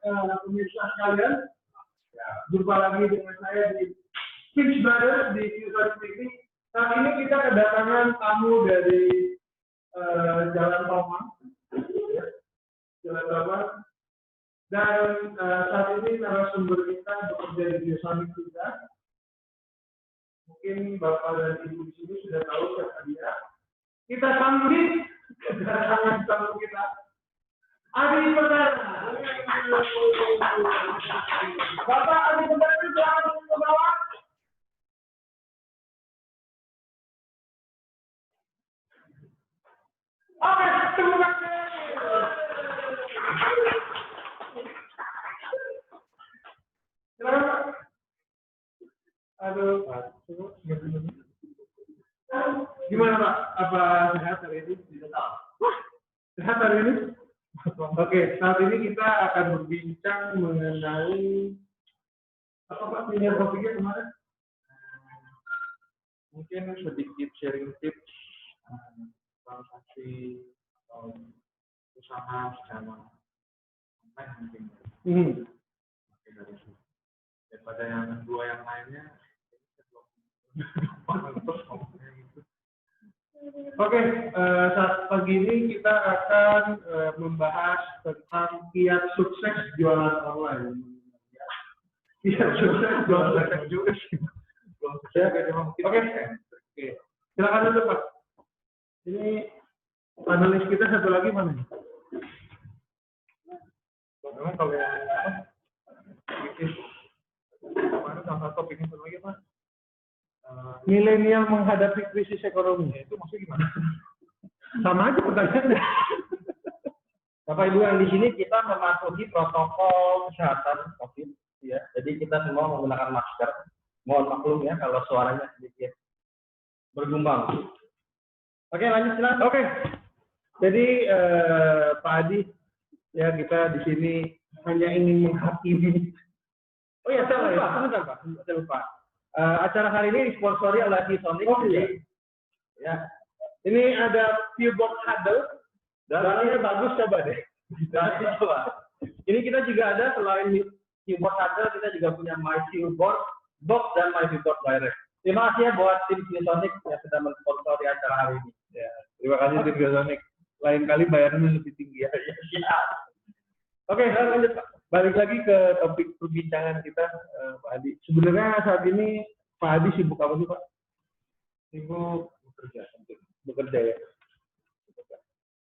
pemirsa sekalian. Jumpa lagi dengan saya di Pitch Brothers di Future TV. Saat ini kita kedatangan tamu dari Jalan Tomang. Jalan Tomang. Dan saat ini narasumber kita bekerja di Biosonic juga. Mungkin Bapak dan Ibu di sini sudah tahu siapa dia. Kita sambut kedatangan tamu kita. Adi Pertana. Bapak Adi Pertana silakan ke bawah. Oke, terima kasih. Silakan Pak. Aduh, gimana Pak? Apa sehat hari ini? Sehat hari ini? Oke, saat ini kita akan berbincang mengenai apa Pak pilihan topiknya kemarin? Mungkin sedikit sharing tips transaksi atau usaha secara online mungkin. Oke, dari situ. Daripada yang kedua yang lainnya, Oke, saat pagi ini kita akan membahas tentang kiat sukses jualan online. Kiat sukses jualan online juga sih. Oke, silakan dulu Pak. Ini panelis kita satu lagi mana? Memang kalau yang bikin kemarin salah satu topiknya satu lagi Pak. Milenial menghadapi krisis ekonomi. Itu maksudnya gimana? Sama aja pertanyaannya. Bapak Ibu yang di sini kita mematuhi protokol kesehatan COVID, ya. Jadi kita semua menggunakan masker. Mohon maklum ya kalau suaranya sedikit bergumbang. Oke, lanjut silakan. Oke. Jadi Pak Adi, ya kita di sini hanya ingin menghakimi. Oh ya, saya lupa. Acara hari ini disponsori oleh Biosonic. Oh iya. Ya. Ini ada keyboard Huddle. Barangnya bagus, coba deh. Coba. Ini kita juga ada selain keyboard Huddle, kita juga punya My Keyboard Box dan My Keyboard Direct. Terima kasih ya buat tim Biosonic yang sudah mensponsori acara hari ini. Ya, terima kasih tim Biosonic. Lain kali bayarnya lebih tinggi ya. Oke, lanjut Pak. Balik lagi ke topik perbincangan kita, Pak Adi. Sebenarnya saat ini Pak Adi sibuk apa sih Pak? Sibuk bekerja. Bekerja ya?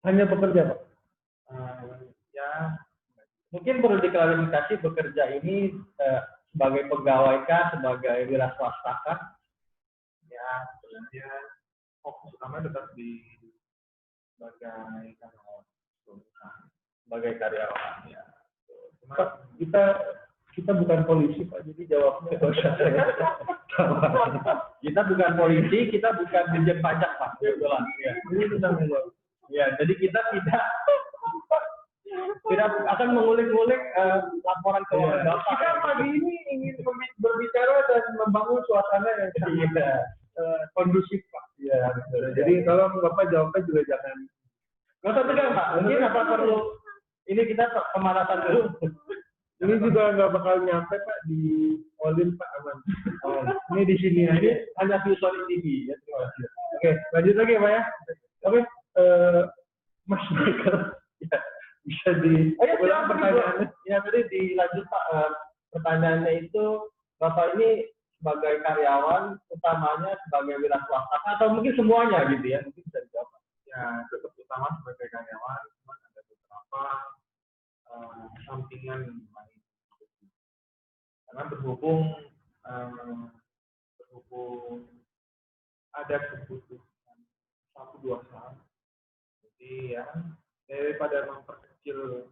Hanya bekerja Pak? Ya, mungkin perlu diklarifikasi bekerja ini sebagai pegawai kah, sebagai wira swasta kah? ya sebenarnya fokus utama tetap di sebagai karyawan. Sebagai karyawan ya. Pak, kita bukan polisi Pak, jadi jawabnya dosa saya. Kita bukan polisi, kita bukan dirjen pajak Pak. Betulan. Ya. Ini tentang jawab. Ya, jadi kita tidak akan mengulik-ngulik laporan keuangan Bapak. Kita pagi ini ingin berbicara dan membangun suasana yang sangat kondusif Pak. Ya, Jadi kalau Bapak jawabnya juga jangan. nggak usah tegang Pak. Mungkin apa perlu ini kita pemanasan dulu. Ini juga nggak bakal nyampe Pak di Olin Pak, aman. Ini di sini aja. Ini hanya Biosonic TV ya. Terima kasih. Oke, lanjut lagi ya Pak ya. Oke, Mas Michael, ya, bisa diulang pertanyaannya? Ya tadi dilanjut Pak. Pertanyaannya itu Bapak ini sebagai karyawan, utamanya sebagai wira swasta atau mungkin semuanya gitu ya? Mungkin bisa dijawab. Ya, tetap utama sebagai karyawan, cuma ada beberapa sampingan lain. Karena berhubung ada kebutuhan 1-2 hal, jadi ya daripada memperkecil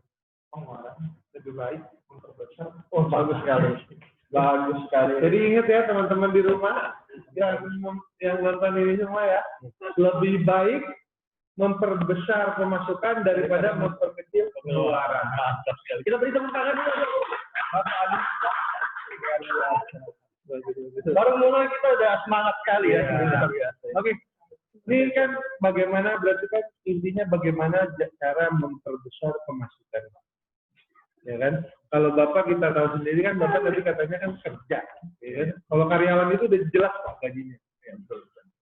pengeluaran, lebih baik memperbesar. Oh, bagus sekali. Bagus sekali. Jadi ingat ya teman-teman di rumah yang nonton ini semua ya, lebih baik memperbesar pemasukan daripada memperkecil pengeluaran. Mantap sekali. Kita beri tepuk tangan dulu. Baru mulai kita udah semangat sekali ya. Oke. Ini kan bagaimana berarti kan intinya bagaimana cara memperbesar pemasukan. ya kan? Kalau Bapak kita tahu sendiri kan, Bapak tadi katanya kan kerja, ya kan? Kalau karyawan itu udah jelas Pak gajinya. Ya,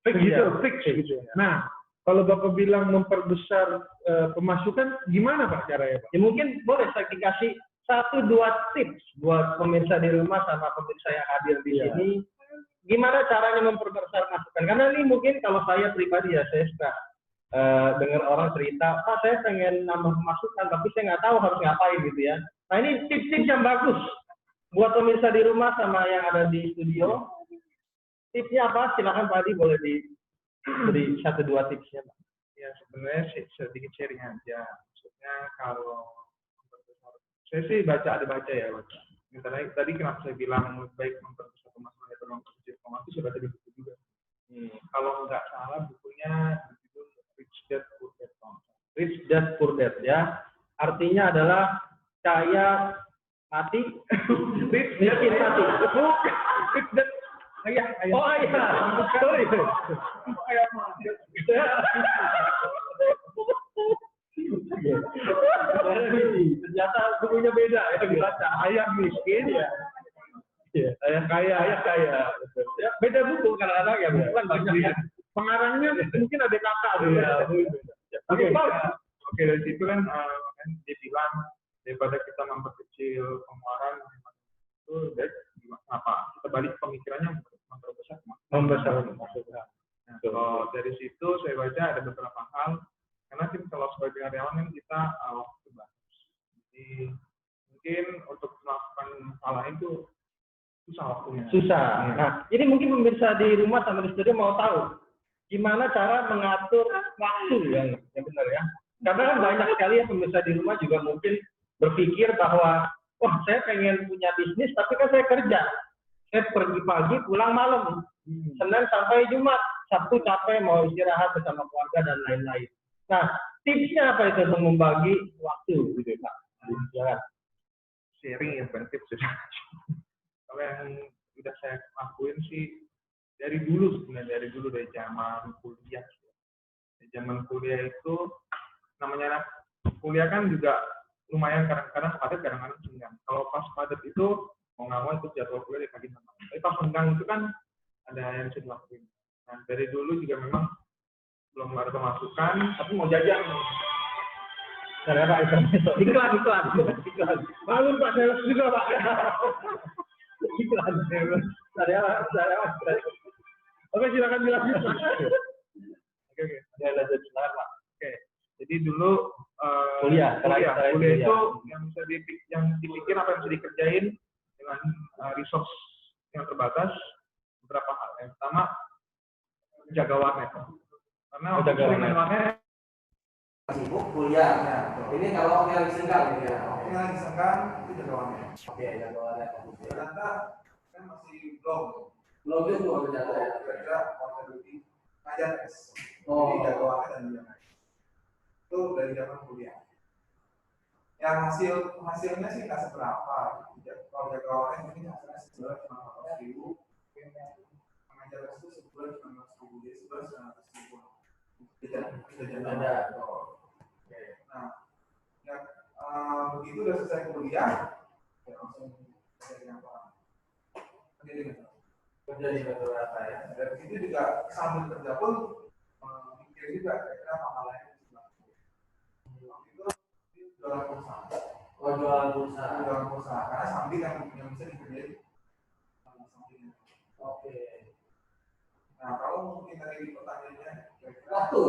fix gitu, fix gitu. Nah, kalau Bapak bilang memperbesar pemasukan, gimana Pak caranya Pak? Ya mungkin boleh saya dikasih 1-2 tips buat pemirsa di rumah sama pemirsa yang hadir di sini. Gimana caranya memperbesar masukan? Karena ini mungkin kalau saya pribadi ya, saya suka dengar orang cerita, Pak saya pengen nambah pemasukan, tapi saya nggak tahu harus ngapain gitu ya. Nah ini tips-tips yang bagus buat pemirsa di rumah sama yang ada di studio. Tipsnya apa? Silakan Pak Adi, boleh diberi 1-2 tipsnya Pak. Ya sebenarnya sedikit sharing aja. Maksudnya kalau saya sih baca ya. Tadi kenapa saya bilang lebih baik memperbesar pemasukan daripada memperbesar pemasukan, sudah ada di buku juga. Kalau nggak salah bukunya berjudul Rich Dad Poor Dad. Rich Dad Poor Dad ya. Artinya adalah kaya mati, rich miskin mati. Rich Dad ayah. Oh ayah. Sorry. Ayah mati. Ternyata bukunya beda ya, dibaca ayah miskin ya. Ayah kaya. Ya, beda buku kadang-kadang ya, buku kan banyak ya. Pengarangnya mungkin ada kakak tuh ya. Oke, dari situ kan dia bilang daripada kita memperkecil pengeluaran itu apa? Kita balik pemikirannya memperbesar pemasukan. Nah, kalau dari situ saya baca ada beberapa hal. Karena kita kalau sebagai karyawan kan kita waktu bagus. Jadi mungkin untuk melakukan hal itu susah waktunya. Susah. Nah, ini mungkin pemirsa di rumah sama di studio mau tahu gimana cara mengatur waktu yang benar ya. Karena kan banyak sekali ya pemirsa di rumah juga mungkin berpikir bahwa wah saya pengen punya bisnis tapi kan saya kerja. Saya pergi pagi pulang malam. Senin sampai Jumat, Sabtu capek mau istirahat bersama keluarga dan lain-lain. Nah, tipsnya apa itu untuk membagi waktu gitu Pak? Silakan. Sharing ya bukan tips sudah. Kalau yang udah saya lakuin sih dari dulu sebenarnya dari zaman kuliah. Di zaman kuliah itu namanya anak kuliah kan juga lumayan kadang-kadang padat kadang-kadang senggang. Kalau pas padat itu mau nggak mau itu jadwal kuliah dibagi sama. Tapi pas senggang itu kan ada yang bisa dilakuin. Nah dari dulu juga memang belum ada pemasukan, tapi mau jajan. Saya Pak iklan. Malu Pak saya juga Pak. Iklan. Saya. Oke silakan dilanjut. Oke. Ya lanjut silakan Pak. Oke. Jadi dulu kuliah itu yang dipikir apa yang bisa dikerjain dengan resource yang terbatas beberapa hal. Yang pertama jaga warnet. Karena untuk warnet sibuk kuliah. Ya, ini kalau yang senggang ya. Ini lagi senggang itu jaga warnet. Oke, jaga warnet. Ternyata kan masih blog itu harus jaga ya. Kira-kira waktu di ngajar tes. Oh. Jadi jaga warnet dan jaga. Itu dari zaman kuliah. Yang hasilnya sih nggak seberapa. Kalau jaga warnet mungkin hasilnya sebulan cuma 400.000. Mengajar tes itu sebulan cuma 100.000. Jadi sebulan 900.000. Tidak ada. Nah, ya, begitu udah selesai kuliah, ya langsung kerja apa? Kerja di kantor apa ya? Dari situ juga sambil kerja pun mikir juga kira-kira apa hal lain yang bisa waktu itu jualan pulsa. Oh, jualan pulsa. Karena sambil yang bisa dikerjain. Oke. Nah, kalau mungkin tadi pertanyaannya waktu.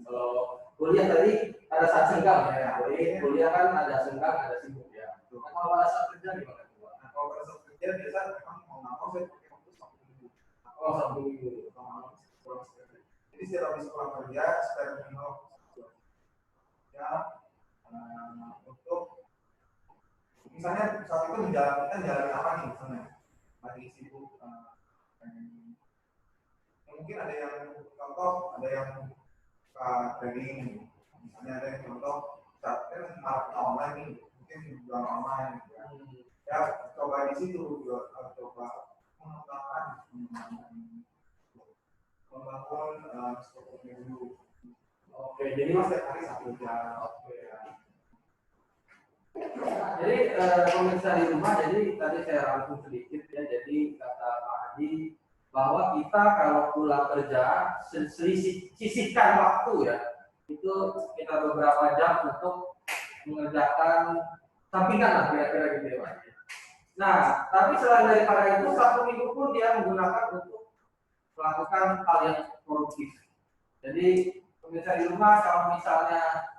Kalau kuliah tadi ada saat senggang ya. Jadi kuliah kan ada senggang, ada sibuk ya. Nah, kalau pada saat kerja gimana? Nah, kalau pada saat kerja biasa memang mau nggak mau saya pakai waktu Sabtu Minggu. Oh, Sabtu Minggu. Jadi setiap habis pulang kerja, spare minimal ya untuk misalnya saat itu menjalani apa nih misalnya lagi sibuk mungkin ada yang contoh, ada yang trading, misalnya ada yang contoh saatnya marketnya online nih, mungkin jual online ya coba di situ coba membangun strukturnya dulu. Oke, jadi setiap hari 1 jam. Oke. jadi pemirsa di rumah, jadi tadi saya rangkum sedikit ya. Jadi kata Pak Adi bahwa kita kalau pulang kerja sisihkan waktu ya, itu kita beberapa jam untuk mengerjakan sampingan lah kira-kira gitu ya Pak. Nah, tapi selain daripada itu, satu minggu pun dia menggunakan untuk melakukan hal yang produktif. Jadi pemirsa di rumah, kalau misalnya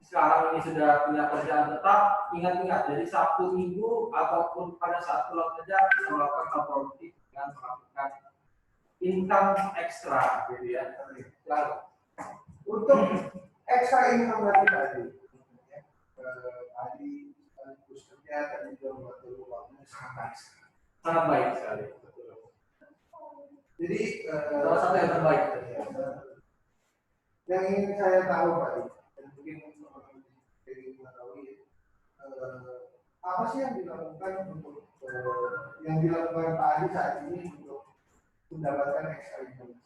sekarang ini sudah punya kerjaan tetap, ingat-ingat, jadi Sabtu Minggu ataupun pada saat pulang kerja bisa melakukan hal produktif dengan melakukan income ekstra, gitu ya. Lalu Untuk ekstra income lagi tadi, tadi sekaligus kerja tadi juga waktu waktunya sangat baik sekali. Jadi salah satu yang terbaik. Yang ingin saya tahu Pak, dan mungkin mengetahui apa sih yang dilakukan untuk yang dilakukan Pak Adi saat ini untuk mendapatkan extra income?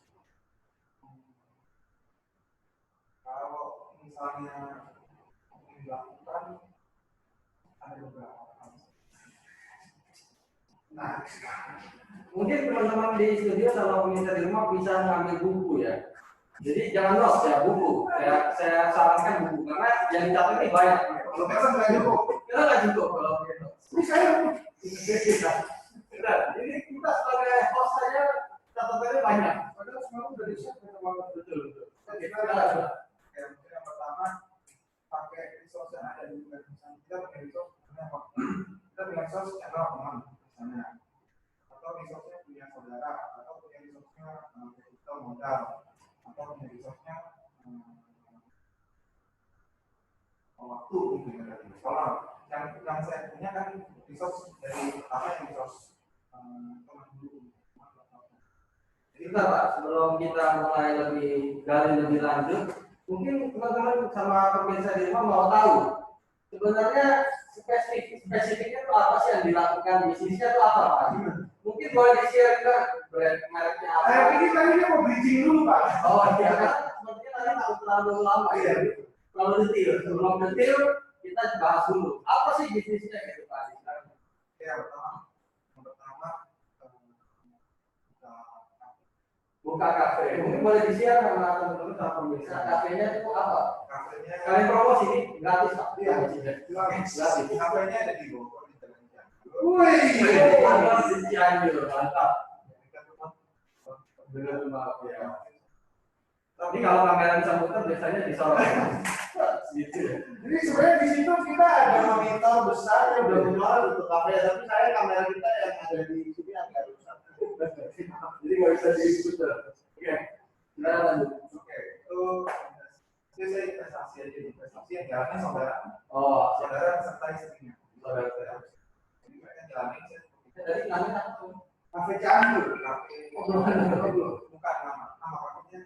Kalau misalnya dilakukan ada beberapa hal. Nah, mungkin teman-teman di studio kalau pemirsa di rumah bisa ngambil buku ya. Jadi jangan notes ya, buku. Saya sarankan buku karena yang dicatat ini banyak. Kalau kita nggak cukup, kita nggak cukup kalau gitu. Ini saya Benar. Jadi kita sebagai host saja catatannya banyak. padahal semua udah di-share banget. Betul. Kita yang pertama pakai resource yang ada di misalnya kita pakai resource apa? Kita punya resource adalah teman misalnya, atau resource-nya punya saudara, atau punya resource-nya capital modal, atau punya resource-nya waktu gitu ya. Kalau yang saya punya kan resource dari pertama yang resource teman dulu. Kita Pak, sebelum kita mulai gali lebih lanjut, mungkin teman-teman sama pemirsa di rumah mau tahu sebenarnya spesifiknya itu apa sih yang dilakukan, bisnisnya itu apa Pak? Mungkin boleh di-share kan brand mereknya apa? Ini tadi dia mau bridging dulu Pak. Oh iya kan, sepertinya tadi tak terlalu lama ya, terlalu detail. Sebelum detail kita bahas dulu apa sih bisnisnya gitu Pak? Ya pertama buka kafe. Mungkin boleh di-share sama teman-teman sama pemirsa. Kafenya itu apa? kafenya Kalian promosi ini gratis Pak? Iya, gratis. kafenya ada di Bogor di Jalan Cianjur. Wih, di Cianjur, mantap. Benar maaf ya. Tapi kalau kamera bisa muter biasanya disorot. Gitu. Jadi sebenarnya di situ kita ada monitor besar yang udah menjual untuk kafe, tapi saya kamera kita yang ada di sini agak rusak. Jadi nggak bisa diputar. Oke. Nah, lanjut. Oke, itu saya investasi aja, investasi yang jalannya saudara. Oh, Saudara serta istrinya. saudara saya. Jadi mereka jalanin. Jadi namanya apa? Kafe Cianjur, kafe. Oh, Bukan nama kafenya.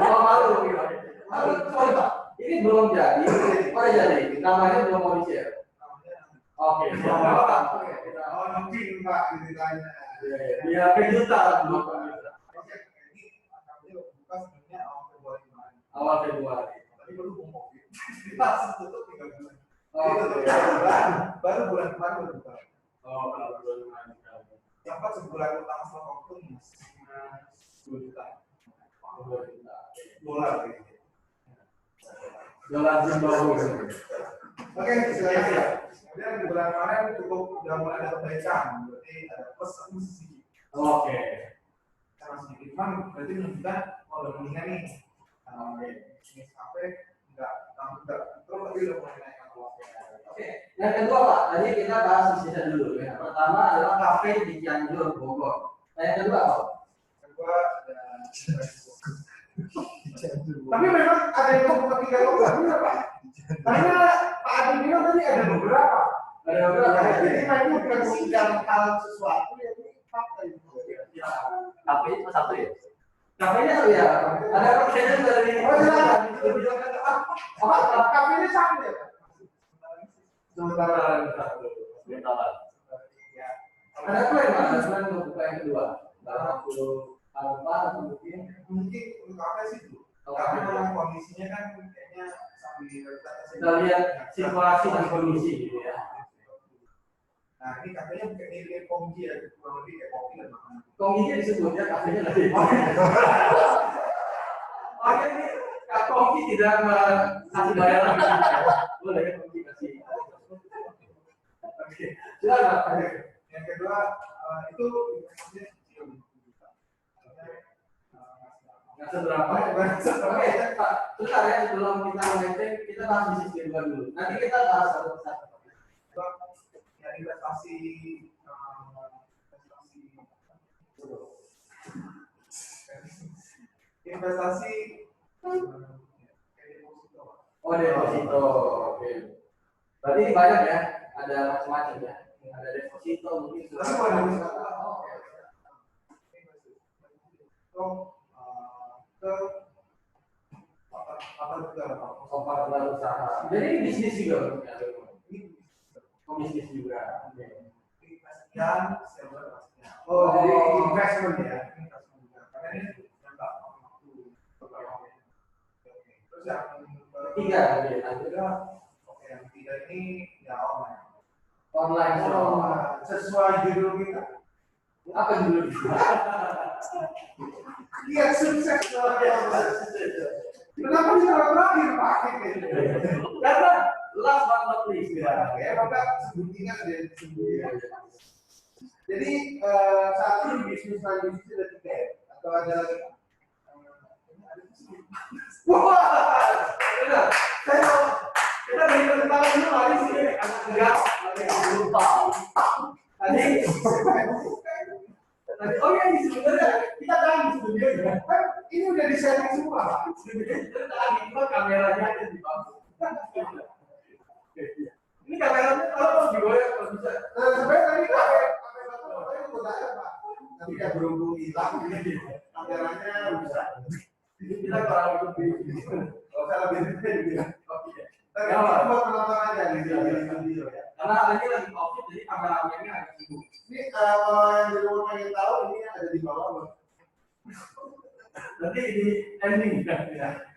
Oh, malu. Sorry Pak, ini belum jadi. Oh jadi, namanya belum mau di-share. Oke, Oke, kita mungkin Pak ceritanya. Iya, kejutan buat pemirsa. Oke, ini kafenya buka sebenarnya awal Februari kemarin. Awal Februari. Tapi baru COVID. Kita tutup 3 bulan. Oh, Itu tuh ya, baru bulan kemarin baru buka. oh, belum. Dapat sebulan utang selama waktu masih 2 juta. Dolar gitu. Dolar Zimbabwe. Oke, silakan. Kemudian di bulan kemarin cukup udah mulai ada perbaikan, berarti ada plus sedikit. Oke. Sama sedikit, cuman berarti menunjukkan udah mendingan nih. Bisnis kafe enggak. Terus tapi udah mulai naik ke bawah. Oke. Yang kedua Pak, tadi kita bahas bisnisnya dulu ya. Pertama adalah kafe di Cianjur, Bogor. Nah, yang kedua apa? Kedua ada tapi memang ada yang membuka 3 lubang, benar Pak? Karena Pak Adi bilang tadi ada beberapa. Ada beberapa. Jadi ini bukan sekedar hal sesuatu yang ini fakta itu. Kafe itu satu ya? Kafenya satu ya? Ada kafenya juga dari Oh silakan. Kafe ini sama ya? sementara satu. Sementara. Ada plan Pak, ada plan untuk buka yang kedua. Dalam waktu tahun atau mungkin Mungkin untuk kafe sih dulu. Karena kondisinya kan kayaknya sambil kita lihat situasi dan kondisi gitu ya. Nah ini katanya mirip Kongji ya, kurang lebih kayak kopi dan makanan. Kongjinya disebutnya kafenya lagi. Oke ini Kak Kongji tidak kasih bayaran. Boleh ya Kongji kasih. Oke, silakan. Yang kedua itu investasinya kecil. Nggak seberapa ya. Oke, Pak. Sebentar ya sebelum kita melanjutkan kita bahas bisnis kedua dulu. Nanti kita bahas satu persatu. Ya investasi Oh, deposito. Oke. Berarti banyak ya, ada macam-macam ya. Ada deposito mungkin sudah. Tapi kalau Kompak usaha. Jadi ini bisnis juga. Bisnis juga. Oh, jadi investment ya. Karena ini jangka waktu. Terus yang Ketiga, oke, yang ketiga ini ya online. online shop. Sesuai judul kita. Apa dulu? Iya, sukses. Kenapa sih kalau terakhir pakai gitu? Karena last but not least Ya, maka sebutnya ada sebutnya. Jadi saat ini bisnis ada 3 ya? Atau ada lagi? Wah, benar. Kita beri tepuk tangan dulu hari sini. enggak lupa. Tadi oh ya ini sebenarnya kita kan sebenarnya Ini udah di setting semua, Pak. tadi cuma kameranya aja di bawah. Ini kameranya kalau digoyang kalau bisa. Sebenarnya tadi pakai baterai saya udah ada, Pak. Tapi ya berhubung hilang, kameranya bisa. Kita kalau lebih Kalau saya lebih gitu. oke. Tapi itu buat penonton aja di video ya. Karena ini lagi COVID jadi kameramennya agak sibuk. Ini kalau yang di rumah pengen tahu ini ada di bawah, Bang. Nanti di ending ya.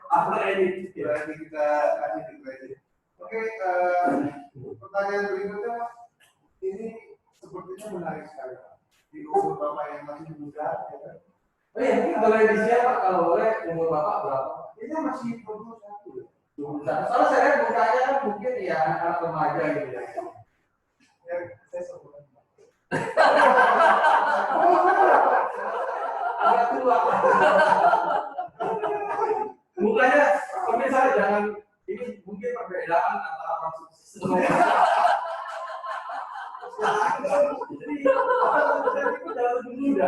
After edit. Nanti kita kasih di kredit. Oke, pertanyaan berikutnya ini sepertinya menarik sekali, Pak. Di umur Bapak yang masih muda, ya kan? Oh iya, mungkin boleh di-share Pak, kalau boleh umur Bapak berapa? Ini masih 21 ya. Soalnya saya lihat mukanya kan mungkin ya anak remaja gitu ya. Ya, saya sebulan. Agak tua. Mukanya pemirsa jangan ini mungkin perbedaan antara maksud jadi itu jangan muda.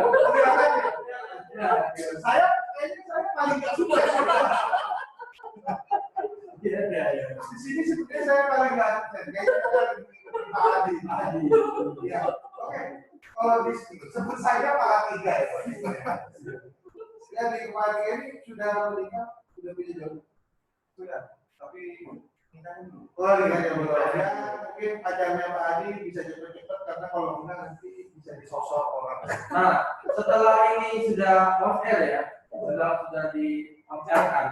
Saya paling nggak suka. Ya. Di sini sebenarnya saya paling nggak kayaknya Pak Adi. Ya, oke. Kalau di sini sebut saya Pak Tiga ya. Ya di kemarin ini sudah menikah, sudah punya jodoh. Sudah, tapi nikahnya belum. Oh nikahnya belum. Ya mungkin pacarnya Pak Adi bisa cepet-cepet karena kalau enggak nanti bisa disosok orang. Nah, setelah ini sudah off air ya, sudah di off air kan.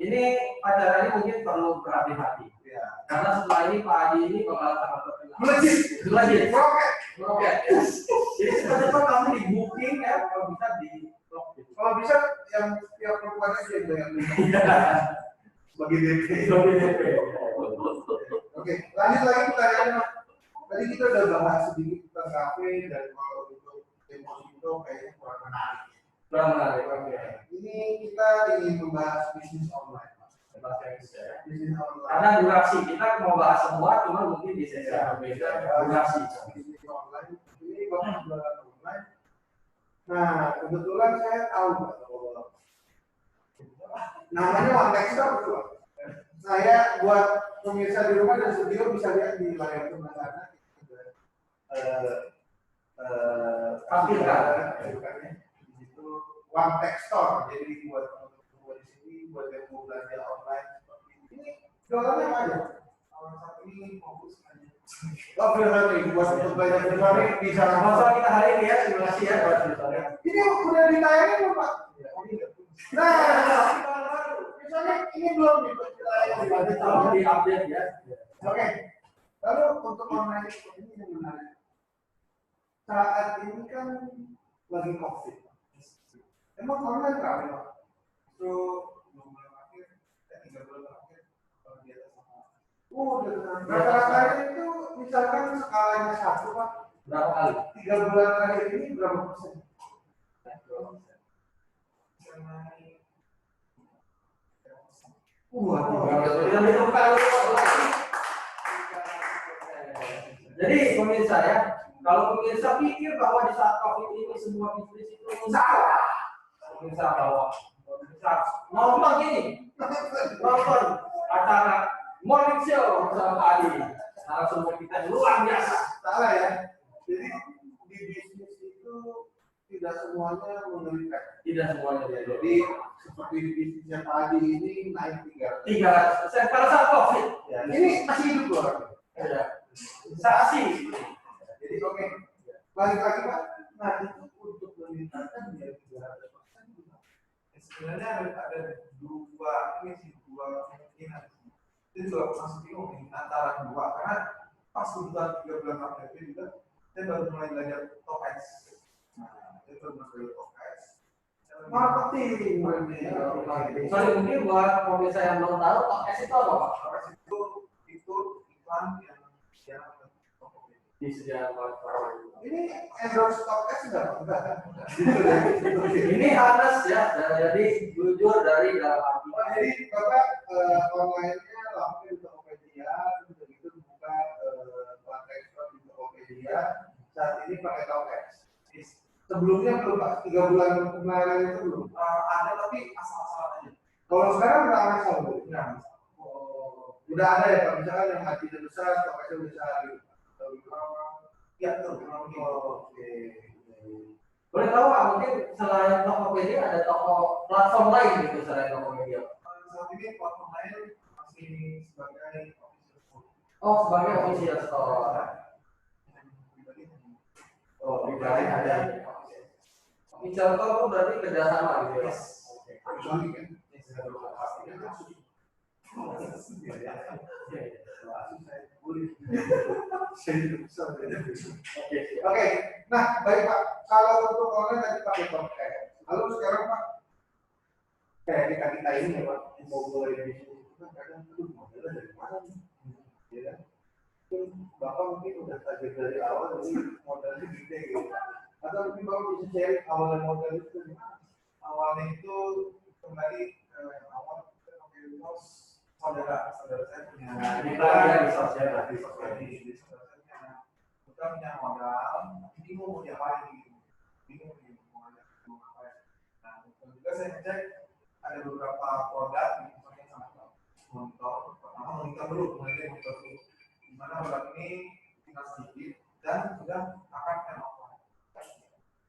Ini pacarannya mungkin perlu berhati-hati. Ya. Karena setelah ini Pak Adi ini bakal sangat terkenal. Melejit. Oke. Jadi cepat-cepat kamu di booking ya, kalau bisa di blog. Kalau bisa yang tiap perempuan aja yang banyak bagi DP. Oke, lanjut lagi pertanyaannya. Tadi kita udah bahas sedikit tentang kafe dan kalau untuk deposito kayaknya kurang menarik. Kurang menarik. Oke. Ini kita ingin membahas bisnis online. Bisnis online. Karena durasi kita mau bahas semua, cuma mungkin di sesi yang berbeda. Durasi. Bisnis online. Ini Bapak jualan online. Nah, kebetulan saya tahu Pak. Namanya One Next Door, Pak. Saya buat pemirsa di rumah dan studio bisa lihat di layar rumah sana. Tampilkan. Di situ One Next Store. Jadi buat teman-teman di sini, buat yang mau belanja online seperti ini. Jualannya apa aja? Kalau saat ini fokus aja. Oh, Firmani, buat belanja Firmani bisa Masalah kita hari ini ya, simulasi ya buat ini udah ditayangin belum Pak? Nah, misalnya ini belum nih, Di update ya. Oke. Lalu untuk online ini yang menarik. Saat ini kan lagi COVID. Emang online berapa Pak? Itu 2 bulan terakhir, 3 bulan terakhir, kalau di atas sama. Rata-rata itu misalkan skalanya 1 Pak. Berapa kali? 3 bulan terakhir ini berapa persen? Jadi pemirsa ya, kalau pemirsa pikir bahwa di saat COVID ini semua bisnis itu salah, pemirsa bahwa pemirsa nonton gini, nonton acara morning show bersama Pak Adi, semua kita luar biasa. Salah ya. Jadi di bisnis itu tidak semuanya mengerikan. Tidak semuanya Jadi seperti bisnisnya tadi ini naik 300%. Pada saat COVID. Ya, ini masih hidup loh. Ya. Saksi. Jadi oke. Balik lagi Pak. Nah itu untuk meningkatkan biar 300%. Sebenarnya ada dua kemungkinan. Itu juga masih bingung nih antara dua karena pas kebetulan 3 bulan terakhir juga saya baru mulai belajar Topaz. Nah, itu baru belajar Topaz. Marketing. Sorry, mungkin buat pemirsa yang belum tahu, Topaz itu apa Pak? Topaz itu iklan yang disediakan. ini endorse Topaz enggak? Ini harus ya, jadi jujur dari dalam hati. Jadi Bapak online-nya langsung di Tokopedia, terus begitu buka lantai ekspor di Tokopedia. Saat ini pakai Topaz. Sebelumnya belum Pak, 3 bulan kemarin itu belum. Ada tapi asal-asalan aja. Kalau sekarang udah asal belum? Udah ada ya Pak, misalkan yang hatinya besar, Topaznya besar gitu. Ya tuh, oke. Boleh tahu Pak, mungkin selain Tokopedia ada toko platform lain gitu selain Tokopedia? Saat ini platform lain masih sebagai official store. Oh, sebagai official store. Oh, pribadi ada. Official store itu berarti kerjasama gitu ya? Kecuali kan? Oke, nah baik Pak, kalau untuk online tadi pakai Topaz. Lalu sekarang Pak, kayak kita ini ya Pak, mau mulai bisnis itu kan kadang modelnya dari mana nih? Ya kan? Bapak mungkin udah target dari awal, jadi modalnya gede gitu. Atau mungkin Bapak bisa share awalnya modal itu gimana? Awalnya itu kembali ke awal kita pakai saudara saya punya saudara saya punya modal, bingung mau diapain gitu, bingung mau ngapain. Nah, juga saya cek ada beberapa produk misalnya sama monitor. Pertama monitor dulu, gimana produk ini tinggal sedikit dan sudah akan offline.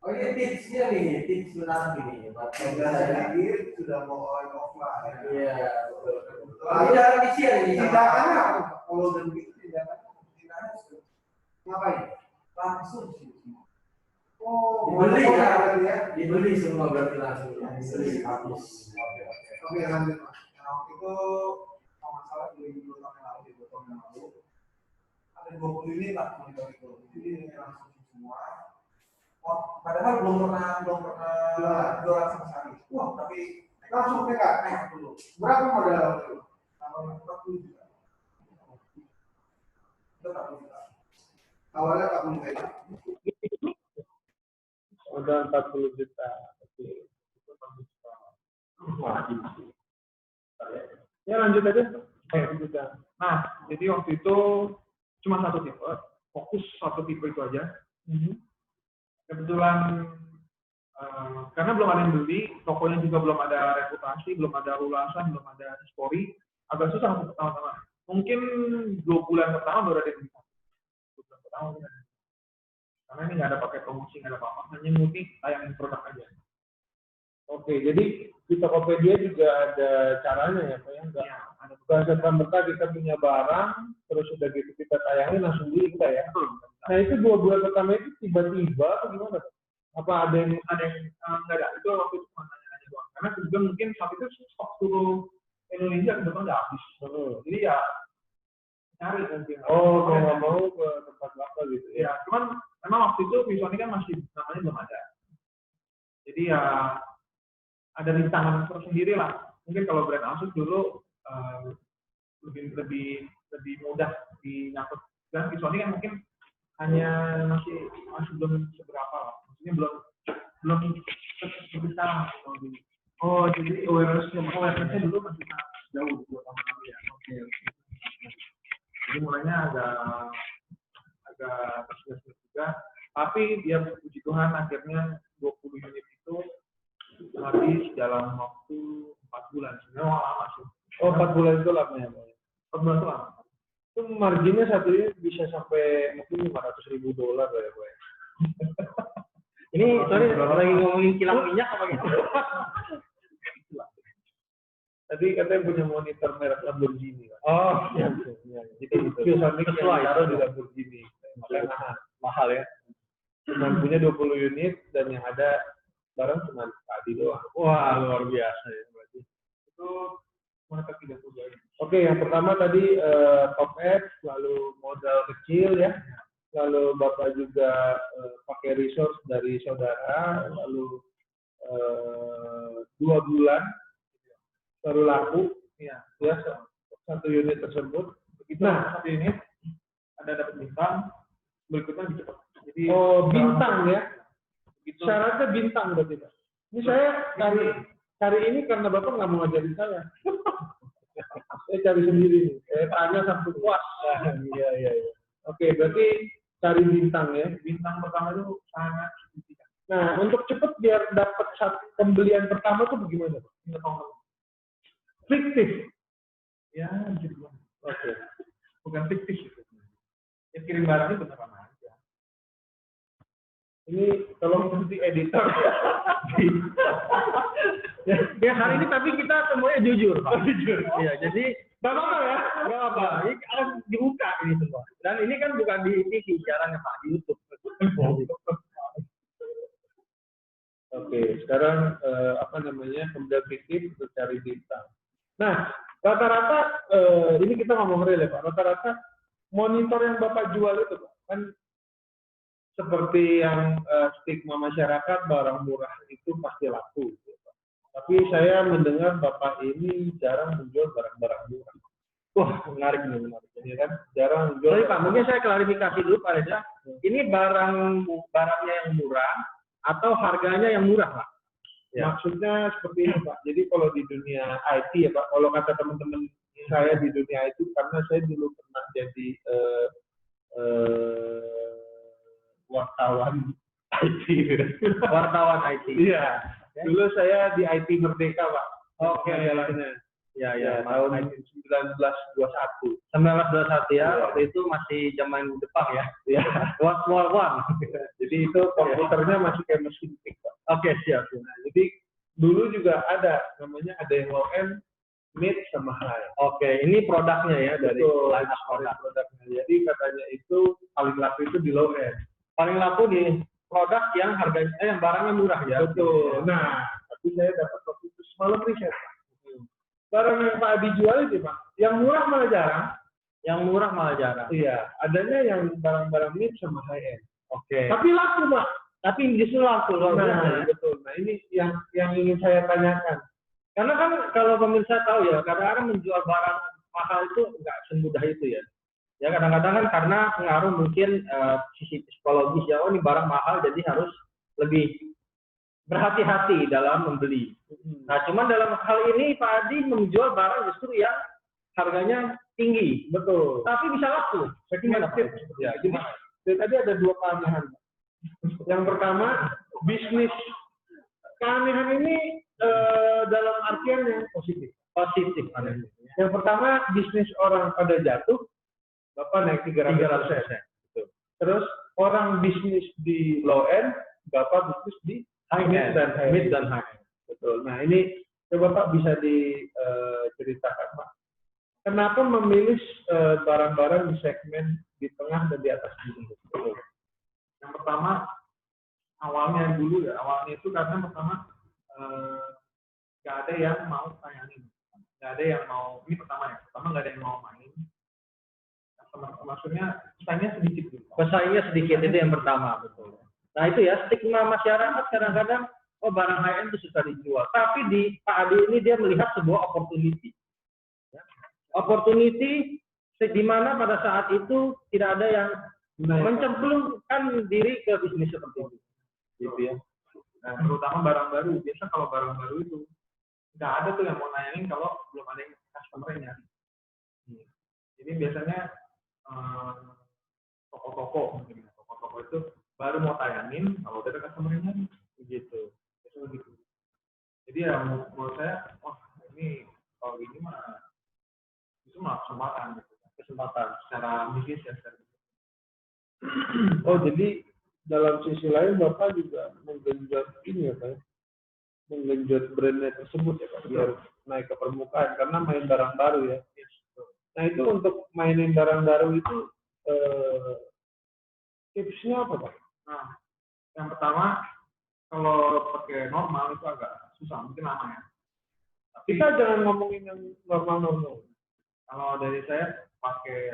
Oh ini tipsnya nih, tips menarik ini. Tinggal sedikit sudah mau offline. Iya, betul. Tidak share ini. Tindakannya apa? Kalau udah begitu tindakannya ngapain? Langsung sih. Oh, dibeli ya? Dibeli semua berarti langsung. Dibeli habis. Oke, lanjut. Nah, waktu itu kalau masalah 2020 tahun yang lalu, 2 tahun yang lalu, ada 20 unit lah monitor itu. Jadi langsung semua. Oh, padahal belum pernah jualan sama sekali. Wah, tapi langsung naik dulu. Berapa modal waktu itu? 40 juta. Itu 40 juta. Awalnya 40 juta. Udah 40 juta. Oke. Ya lanjut aja. Nah, jadi waktu itu cuma satu tipe, fokus satu tipe itu aja. Kebetulan karena belum ada yang beli, tokonya juga belum ada reputasi, belum ada ulasan, belum ada history, agak susah untuk pertama-tama. Mungkin 2 bulan pertama baru ada yang beli. 2 bulan pertama kan. Karena ini nggak ada pakai promosi, nggak ada apa-apa, hanya murni tayangin produk aja. Oke, jadi di Tokopedia juga ada caranya ya Pak ya? Enggak. Ya, ada Bukan serta-merta kita punya barang, terus udah gitu kita tayangin langsung beli kita ya. Nah itu 2 bulan pertama itu tiba-tiba atau gimana? Apa ada yang nggak ada, itu waktu itu cuma nanya-nanya doang. Karena juga mungkin saat itu stok turun Indonesia kebetulan udah habis. Jadi ya cari mungkin. Oh, kalau nggak mau ke tempat Bapak gitu ya. Ya, cuman memang waktu itu Visoni kan masih namanya belum ada. Jadi ya ada rintangan tersendiri lah. Mungkin kalau brand Asus dulu lebih mudah dinyangkut. Dan Visoni kan mungkin hanya masih belum seberapa lah. Maksudnya belum seperti sekarang. Oh, jadi awareness-nya dulu masih sangat jauh 2 tahun lalu ya. Oke. Jadi mulainya agak tersulit juga. Tapi dia puji Tuhan akhirnya 20 unit itu habis dalam waktu 4 bulan. Sebenarnya lama sih. Oh, 4 bulan itu lama ya, Pak? 4 bulan itu lama. Itu marginnya satu ini bisa sampai mungkin $500.000 lah ya, Pak. Ini sorry lagi ngomongin kilang minyak apa gitu? Tadi katanya punya monitor merek Lamborghini, Pak. Oh, iya. Itu Visonic yang Sesuai. ditaruh di Lamborghini. Makanya Mahal ya. cuma punya 20 unit dan yang ada barang cuma tadi doang. Wah, luar biasa ya berarti. Itu monitor 32 unit. Oke, yang pertama tadi top edge, lalu modal kecil ya, lalu Bapak juga pakai resource dari saudara, lalu 2 bulan baru laku, ya satu unit tersebut. Begitu satu unit ada dapat bintang, berikutnya lebih cepat. Jadi bintang ya, begitu. syaratnya bintang berarti Pak. Ini saya cari ini karena Bapak nggak mau ngajarin saya. Saya cari sendiri nih. Saya tanya sampai puas. Iya. Oke, berarti cari bintang ya. Bintang pertama itu sangat signifikan. Nah, untuk cepat biar dapat pembelian pertama tuh bagaimana, Pak? Fiktif. Ya, gitu. Oke. Bukan fiktif itu. Ya, kirim barangnya beneran aja. Ini tolong berhenti editor. Ya hari ini tapi kita semuanya jujur, Pak. Jujur. Iya, jadi Nggak apa-apa ya? nggak apa. Ini harus dibuka ini semua. Dan ini kan bukan di TV siarannya Pak, di YouTube. Oke, sekarang pembelian fiktif untuk cari bintang. Nah, rata-rata ini kita ngomong real ya Pak. Rata-rata monitor yang Bapak jual itu Pak, kan seperti yang stigma masyarakat barang murah itu pasti laku. Gitu, Pak. Tapi saya mendengar Bapak ini jarang menjual barang-barang murah. Wah, menarik nih, menarik. Ya kan? Jarang menjual. Sorry Pak, mungkin saya klarifikasi dulu Pak Reza. Ini barangnya yang murah atau harganya yang murah Pak? Ya. Maksudnya seperti ini Pak. Jadi kalau di dunia IT ya Pak, kalau kata teman-teman saya di dunia IT, karena saya dulu pernah jadi wartawan IT. Wartawan IT. Iya. Dulu saya di IT Merdeka Pak. Oke. Jalannya. Ya, Tahun 1921. 1921 ya, waktu itu masih zaman Jepang ya. Ya. World War One. Jadi itu komputernya masih kayak mesin tik Pak. Oke, siap. Nah, jadi dulu juga ada yang low end, mid sama high. Oke, ini produknya ya dari line up produknya. Jadi katanya itu paling laku itu di low end. Paling laku di produk yang harganya yang barangnya murah ya. Betul. Nah, tapi saya dapat waktu itu semalam riset. Barang yang Pak Adi jual itu Pak, yang murah malah jarang. Yang murah malah jarang. Iya, adanya yang barang-barang mid sama high end. Oke. Tapi laku Pak. Tapi justru laku loh. Nah, betul. Nah, ini yang ingin saya tanyakan. Karena kan kalau pemirsa tahu ya, kadang-kadang menjual barang mahal itu nggak semudah itu ya. Ya kadang-kadang kan karena pengaruh mungkin sisi psikologis ya, oh ini barang mahal jadi harus lebih berhati-hati dalam membeli. Nah, cuman dalam hal ini Pak Adi menjual barang justru yang harganya tinggi. Betul. Tapi bisa laku. Segmented. Ya, jadi tadi ada 2 keanehan. Yang pertama, bisnis. Keanehan ini dalam artian yang positif. Positif anehnya. Yang pertama, bisnis orang pada jatuh, Bapak naik 300%. Terus orang bisnis di low end, Bapak bisnis di mid dan high end. Betul. Nah, ini coba Pak bisa diceritakan Pak. Kenapa memilih barang-barang di segmen di tengah dan di atas ini? Yang pertama, awalnya itu karena pertama nggak ada yang mau tayangin. nggak ada yang mau, ini pertama nggak ada yang mau main. Maksudnya pesaingnya sedikit dulu. Pesaingnya sedikit itu yang pertama, betul. Nah itu ya stigma masyarakat kadang-kadang oh barang high end itu susah dijual. Tapi di Pak Adi ini dia melihat sebuah opportunity. Ya. Opportunity di mana pada saat itu tidak ada yang mencemplungkan diri ke bisnis seperti itu. Gitu ya. Nah, terutama barang baru. Biasa kalau barang baru itu nggak ada tuh yang mau nayangin kalau belum ada yang customer-nya. Ini biasanya toko-toko mungkin. Toko-toko itu baru mau tayangin kalau udah ada customer-nya begitu. Biasanya begitu. Jadi ya menurut saya, wah ini kalau ini mah itu malah kesempatan secara bisnis ya. Oh jadi dalam sisi lain Bapak juga menggenjot ini ya Pak, menggenjot brandnya tersebut ya Pak, biar naik ke permukaan karena main barang baru ya. Nah itu untuk mainin barang baru itu tipsnya apa Pak? Nah, yang pertama kalau pakai normal itu agak susah, mungkin lama ya. Tapi Kita jangan ngomongin yang normal-normal. kalau dari saya pakai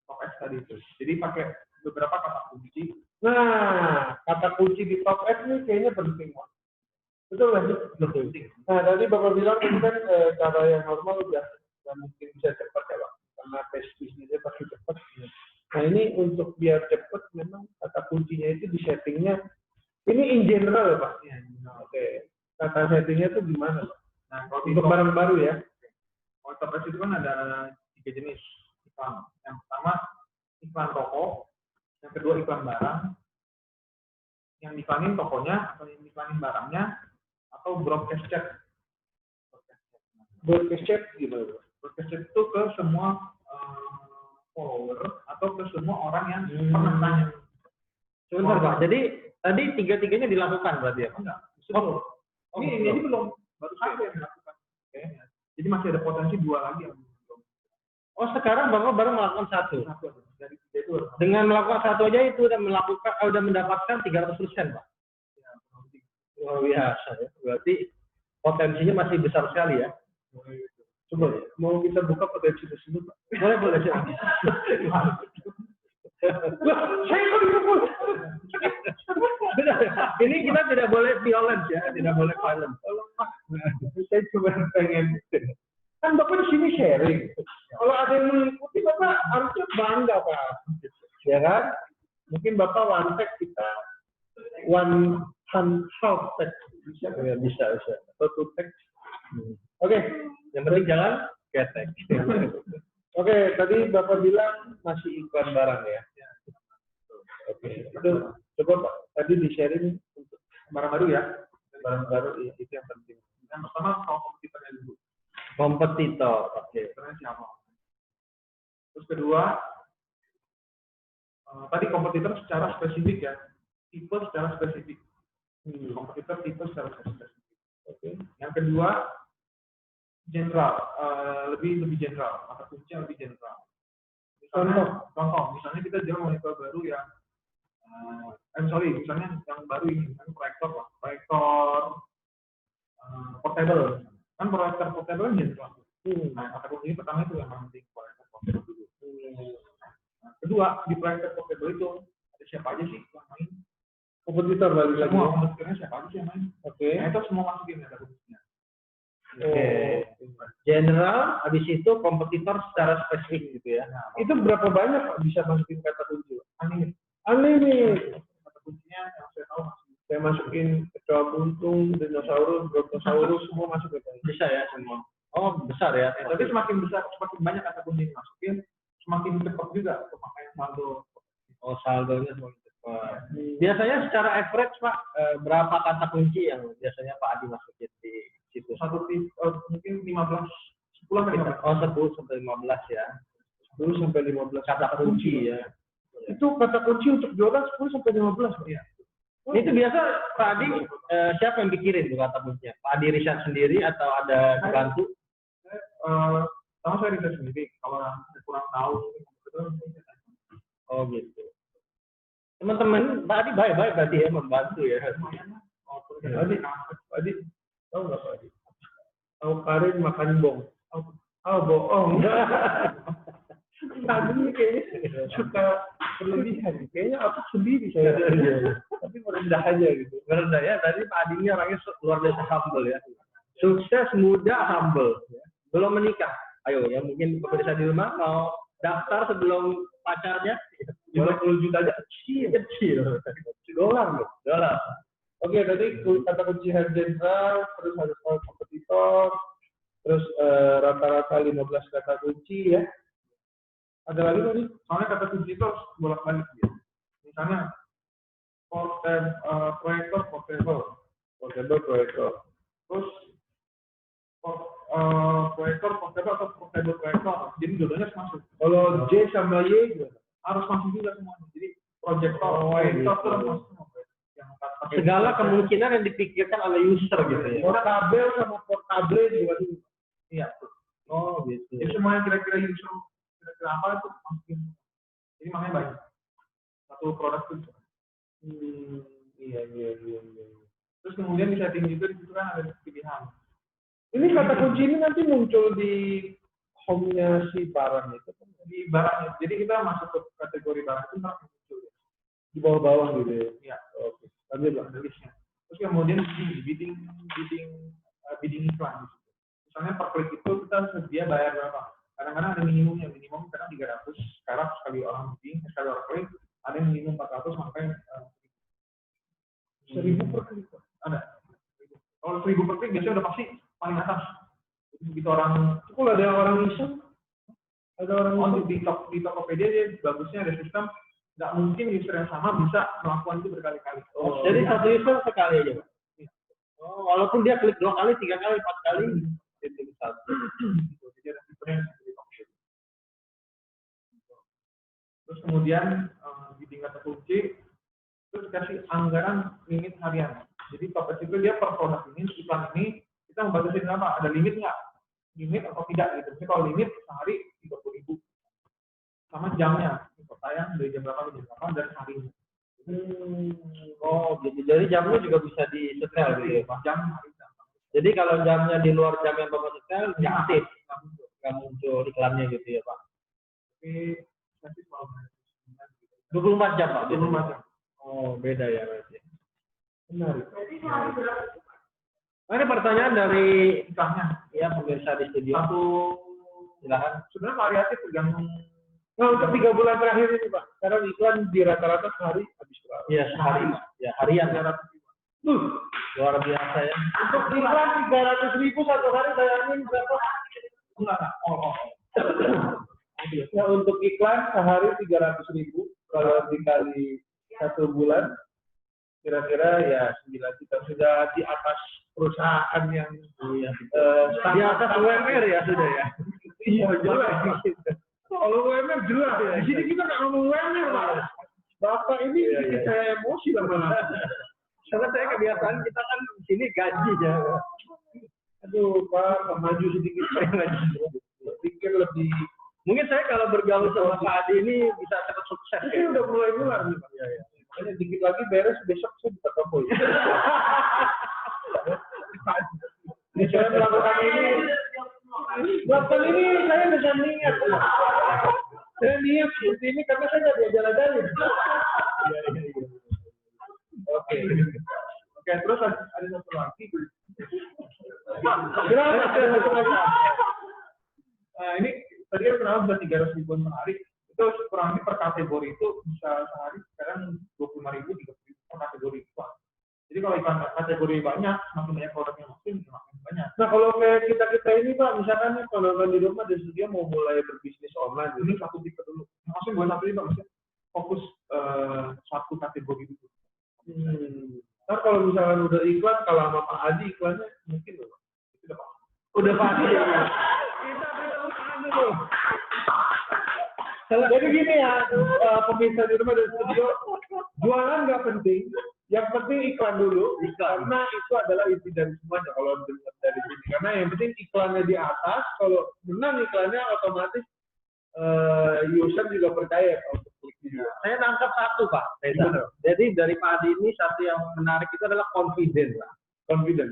top X tadi itu, jadi pakai beberapa kata kunci. Nah, kata kunci di top X ini kayaknya penting Pak. Betul nggak sih? Betul. Nah tadi Bapak bilang ini kan cara yang normal udah mungkin bisa cepat ya Pak, karena pace bisnisnya pasti cepat. Nah ini untuk biar cepat memang kata kuncinya itu di settingnya ini in general ya Pak. Ya, Oke. Kata settingnya itu gimana Pak? nah, kalau di Untuk top, barang baru ya. kalau top X itu kan ada 3 jenis iklan. Yang pertama iklan toko, yang kedua iklan barang, yang diklanin tokonya atau yang diklanin barangnya, atau broadcast chat. Broadcast chat gimana Pak? Broadcast chat itu ke semua follower atau ke semua orang yang pernah tanya. sebentar Pak. Jadi tadi tiga-tiganya dilakukan berarti ya Pak? Enggak. Oh, Ini belum, baru satu yang dilakukan. Oke. Jadi masih ada potensi 2 lagi yang belum. Oh sekarang Bapak baru melakukan satu. Dari 3 itu. Dengan melakukan satu aja itu udah mendapatkan 300% Pak. Ya, Luar biasa ya. Berarti potensinya masih besar sekali ya. Coba mau kita buka potensi tersebut Pak. Boleh sih. Saya kok dipukul? Ini kita tidak boleh violence ya, tidak boleh violence. Saya cuma pengen kan Bapak di sini sharing. Kalau ada yang mengikuti Bapak harusnya bangga Pak. Ya kan? Mungkin Bapak one tag kita one half tag bisa ya, bisa. Atau two tag. Oke, Yang penting jangan ketek. Oke, tadi Bapak bilang masih iklan barang ya. Oke, itu coba Pak tadi di sharing untuk barang baru ya. barang baru itu yang penting. Yang pertama soal kompetitornya dulu. Kompetitor, oke. Kompetitornya siapa? Terus kedua, tadi kompetitor secara spesifik ya. Tipe secara spesifik. Kompetitor tipe secara spesifik. Oke. Yang kedua, general, lebih general, kata kuncinya lebih general. Contoh, misalnya kita jual monitor baru yang, misalnya yang baru ini, misalnya proyektor portable, kan proyektor portable kan general. Nah, kata kunci pertama itu yang penting proyektor portable dulu. Nah, kedua, di proyektor portable itu ada siapa aja sih yang main? Kompetitor balik lagi. Semua kompetitornya siapa aja sih yang main? Oke. Nah, itu semua masukin kata kuncinya. Oke. General, habis itu kompetitor secara spesifik gitu ya. Nah, Itu berapa banyak Pak bisa masukin kata kunci? aneh nih. kata kuncinya yang saya tahu masih Saya masukin kecoa buntung, dinosaurus, brontosaurus semua masuk ke sana. Bisa ya semua. Oh besar ya. tapi semakin besar, semakin banyak kata kunci yang masukin, semakin cepat juga pemakaian saldo. Oh saldonya semakin cepat. Biasanya secara average Pak berapa kata kunci yang biasanya Pak Adi masukin di situ? Mungkin 10 sampai 15. Oh 10 sampai 15 ya. 10 sampai 15 Kata kunci ya. Itu kata kunci untuk jualan 10 sampai 15 Pak. Iya. Itu biasa Pak Adi siapa yang pikirin tuh kata kuncinya? Pak Adi riset sendiri atau ada dibantu? Sama saya riset sendiri. Kalau saya kurang tahu, Oh gitu. Teman-teman, Pak Adi baik-baik berarti ya membantu ya. Adi, tahu nggak Pak Adi? Tahu Karin makan bong. Oh, bohong. Tadi kayaknya suka berlebihan. Kayaknya aku sendiri saya. Tapi merendah aja gitu. Merendah ya, tadi Pak Adi ini orangnya luar biasa humble ya. Sukses, muda, humble. Belum menikah. Ayo ya, mungkin pemirsa di rumah mau daftar sebelum pacarnya. 50 juta aja kecil. Dolar loh. Dolar. Oke, tadi kata kunci head general, terus harus tahu kompetitor, terus rata-rata 15 kata kunci ya. Ada lagi tadi? Soalnya kata kunci itu harus bolak-balik ya. Misalnya proyektor portable, terus proyektor portable atau portable proyektor. Jadi dua-duanya harus masuk. Kalau J sama Y gimana? Harus masuk juga semuanya. Jadi proyektor, proyektor itu harus masuk semua. Yang Segala kemungkinan yang dipikirkan oleh user gitu ya. Port kabel sama port kabel juga sih. Iya. Oh gitu. Jadi semuanya kira-kira user kira-kira apa itu masukin. Jadi makanya banyak. Satu produk itu. Iya. Terus kemudian di setting juga di situ kan ada pilihan. Ini kata kunci ini nanti muncul di home-nya si barang itu. Di barangnya. Jadi kita masuk ke kategori barang itu ntar muncul ya. Di bawah-bawah gitu ya. Iya. Oke. Lanjut lah. Ada listnya. Terus kemudian di bidding iklan. Misalnya per klik itu kita sedia bayar berapa? Kadang-kadang ada minimumnya, minimum kadang 300 sekarang sekali orang bidding, sekali orang klik, ada yang minimum 400 sampai 1000 per klik. ada. Kalau 1000 per klik biasanya udah pasti paling atas. Jadi begitu orang, Kalau ada orang iseng, ada orang di Tokopedia dia bagusnya ada sistem, nggak mungkin user yang sama bisa melakukan itu berkali-kali. Jadi satu user sekali aja, Pak. Oh, walaupun dia klik 2 kali, 3 kali, 4 kali, itu bisa. Jadi ada sistemnya di Tokopedia. Terus kemudian di tingkat kunci terus dikasih anggaran limit harian. Jadi pada situ dia per produk ini, iklan ini kita membatasi berapa? Ada limit nggak? Limit atau tidak gitu. Jadi kalau limit sehari 30.000 sama jamnya. Tayang dari jam berapa ke jam berapa dan harinya. Oh, gitu. Jadi jamnya juga bisa disetel gitu ya, Pak. Jam hari jam. Jadi kalau jamnya di luar jam yang Bapak setel, dia aktif. Nggak muncul iklannya gitu ya, Pak. Tapi nanti kalau 24 jam, Pak. 24 jam. Oh, beda ya berarti. menarik. Nah, ini pertanyaan dari Iklannya ya pemirsa di studio. satu Silakan. sebenarnya variatif tergantung. Nah, untuk 3 bulan terakhir ini Pak, sekarang iklan di rata-rata sehari habis berapa? Ya, sehari. Ya, harian. Luar biasa ya. Untuk iklan 300.000 satu hari bayangin berapa? Enggak. Ya untuk iklan sehari 300.000, kalau dikali 1 bulan kira-kira ya 9 juta, sudah di atas perusahaan yang Di atas UMR ya sudah ya. iya jelas. Kalau UMR jelas ya. Di sini kita nggak ngomong UMR Pak. Bapak ini bikin saya emosi lama-lama. Karena saya kebiasaan kita kan di sini gaji ya. Aduh Pak, maju sedikit saya lagi. Pikir lebih. Mungkin saya kalau bergaul sama Pak Adi ini bisa cepat sukses. Ini udah mulai nih Pak. Ya. Ini dikit lagi beres, besok saya buka toko ya. Saya melakukan ini. Bahkan ini saya bisa niat. Saya niat seperti ini karena saya nggak diajar-ajarin. Oke, terus ada satu lagi. Nah, ini tadi kan kenapa buat 300.000 per hari. Itu kurang lebih per kategori itu bisa sehari sekarang 25.000, 30.000 per kategori itu. Jadi kalau iklan kategori banyak, semakin banyak produknya makin banyak. Nah kalau kayak kita ini Pak, misalkan nih kalau di rumah di studio mau mulai berbisnis online, Ini satu tipe dulu. Maksudnya buat satu tipe, maksudnya fokus satu kategori dulu. Nah kalau misalkan udah iklan, kalau sama Pak Adi iklannya mungkin loh. Itu udah pasti. Udah pasti ya. Kita makan dulu. Jadi gini ya, pemirsa di rumah dan studio, jualan nggak penting, yang penting iklan dulu, karena itu adalah inti dari semuanya kalau dengar dari sini. Karena yang penting iklannya di atas, kalau menang iklannya otomatis user juga percaya untuk klik video. Saya tangkap satu Pak. Jadi dari Pak Adi ini satu yang menarik itu adalah confident Pak.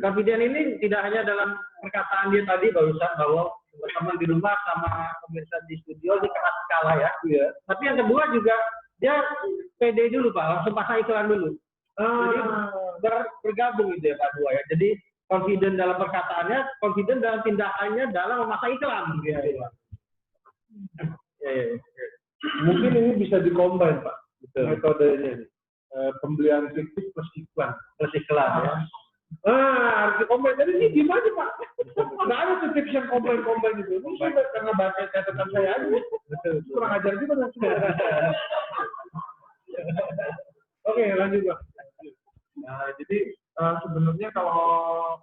Confident ini tidak hanya dalam perkataan dia tadi barusan bahwa teman di rumah sama pemirsa di studio ini keras kalah ya. Iya. Tapi yang kedua juga dia pede dulu Pak, langsung pasang iklan dulu. Jadi bergabung gitu ya Pak dua ya. Jadi confident dalam perkataannya, confident dalam tindakannya dalam memasang iklan. Gitu. Mungkin ini bisa dikombin Pak, metodenya. Pembelian fiktif plus iklan ya. Harus dikombin. Jadi ini gimana Pak? Nggak ada subscription combine itu. Ini sudah karena baca catatan saya aja. Kurang ajar juga dong. Oke, lanjut Pak. Nah, jadi sebenarnya kalau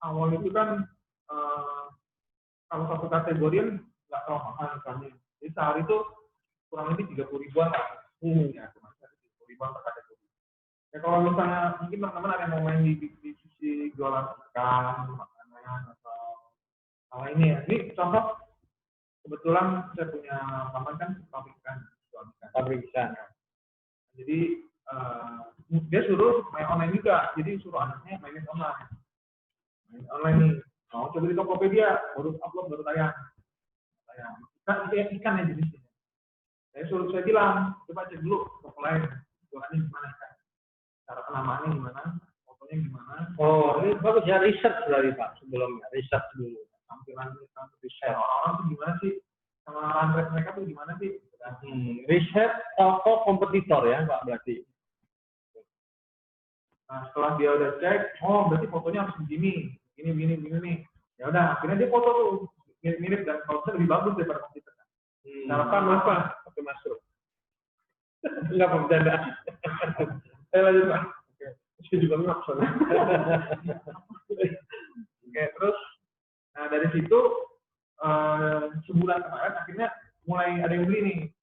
awal itu kan kalau satu kategori nggak terlalu mahal misalnya. Jadi sehari itu kurang lebih 30.000-an lah. Ya, cuma 30.000-an per kategori. Ya kalau misalnya mungkin teman-teman ada yang mau main di sisi jualan ikan, makanan atau hal lainnya. Ini contoh kebetulan saya punya paman kan pabrik ikan. Jadi dia suruh main online juga, jadi suruh anaknya main online nih. Oh, coba di Tokopedia, baru upload baru tayang. Ikan yang jenisnya. Saya bilang, coba cek dulu toko lain, jualannya gimana kan? Cara penamaannya gimana, fotonya gimana? Oh, ini bagus ya research dari Pak sebelumnya, research dulu. Tampilan orang-orang tuh gimana sih? Sama run mereka tuh gimana sih? Riset toko kompetitor ya Pak berarti. Nah setelah dia udah cek, oh berarti fotonya harus begini nih. Ya udah, akhirnya dia foto tuh mirip dan kalau bisa lebih bagus daripada komputer. Apa? Pakai masker. Enggak bercanda. Saya lanjut Pak. Saya juga nggak soalnya. Oke, terus, nah dari situ sebulan kemarin akhirnya mulai ada yang beli nih.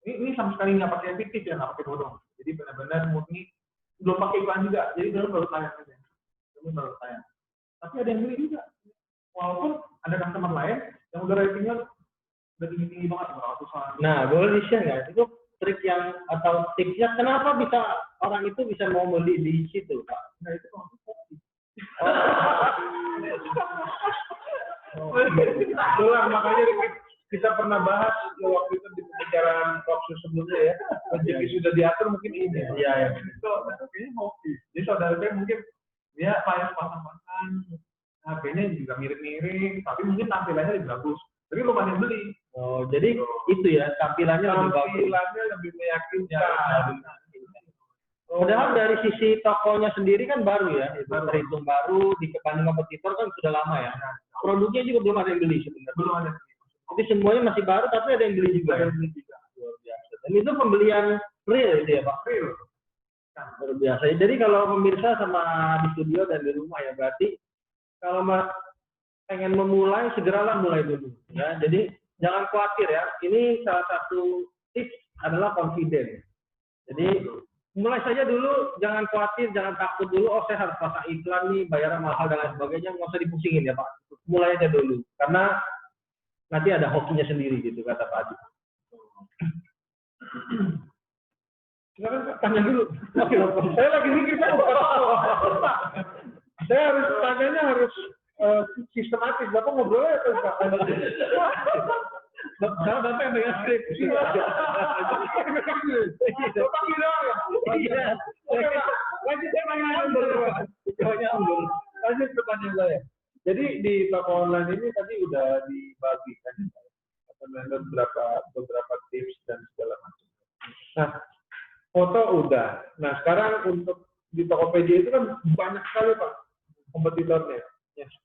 Ini sama sekali nggak pakai fiktif ya, nggak pakai bodong. Jadi benar-benar murni belum pakai iklan juga. Jadi baru tayang aja. Tapi ada yang beli juga. Walaupun ada customer lain yang udah ratingnya udah tinggi banget, ratusan. Nah, boleh di-share nggak? Itu trik yang atau tipsnya kenapa bisa orang itu bisa mau beli di situ, Pak? Nah itu kalau kopi. Itulah makanya kita pernah bahas waktu itu di pembicaraan talkshow sebelumnya ya. Rezeki sudah diatur mungkin ini. Iya. Itu kayaknya hobi. Jadi saudara saya mungkin dia pasang-pasang, harganya juga mirip-mirip, tapi mungkin tampilannya lebih bagus. Tapi belum ada yang beli. Oh, jadi itu ya tampilannya lebih bagus. Tampilannya lebih meyakinkan. Padahal dari sisi tokonya sendiri kan baru ya, itu terhitung baru di dibanding kompetitor kan sudah lama ya. Produknya juga belum ada yang beli sebenarnya. Belum ada. Jadi semuanya masih baru tapi ada yang beli juga. Luar biasa. Dan itu pembelian real itu ya Pak. Real. Luar biasa. Jadi kalau pemirsa sama di studio dan di rumah ya berarti kalau pengen memulai segeralah mulai dulu ya. Jadi jangan khawatir ya. Ini salah satu tips adalah confident. Jadi mulai saja dulu, jangan khawatir, jangan takut dulu. Oh saya harus pasang iklan nih, bayaran mahal dan lain sebagainya. Nggak usah dipusingin ya Pak. Mulai aja dulu. Karena nanti ada hokinya sendiri gitu kata Pak Adi. Sekarang tanya dulu. Saya lagi mikir saya harus tanyanya harus sistematis. Bapak ngobrolnya terus Pak. Karena Bapak yang dengan skrip. Bapak bilang ya. Lanjut saya nyambung. Lanjut pertanyaan saya. Jadi di toko online ini tadi udah dibagikan beberapa tips dan segala macam. Nah, foto udah. Nah, sekarang untuk di Tokopedia itu kan banyak sekali Pak kompetitornya.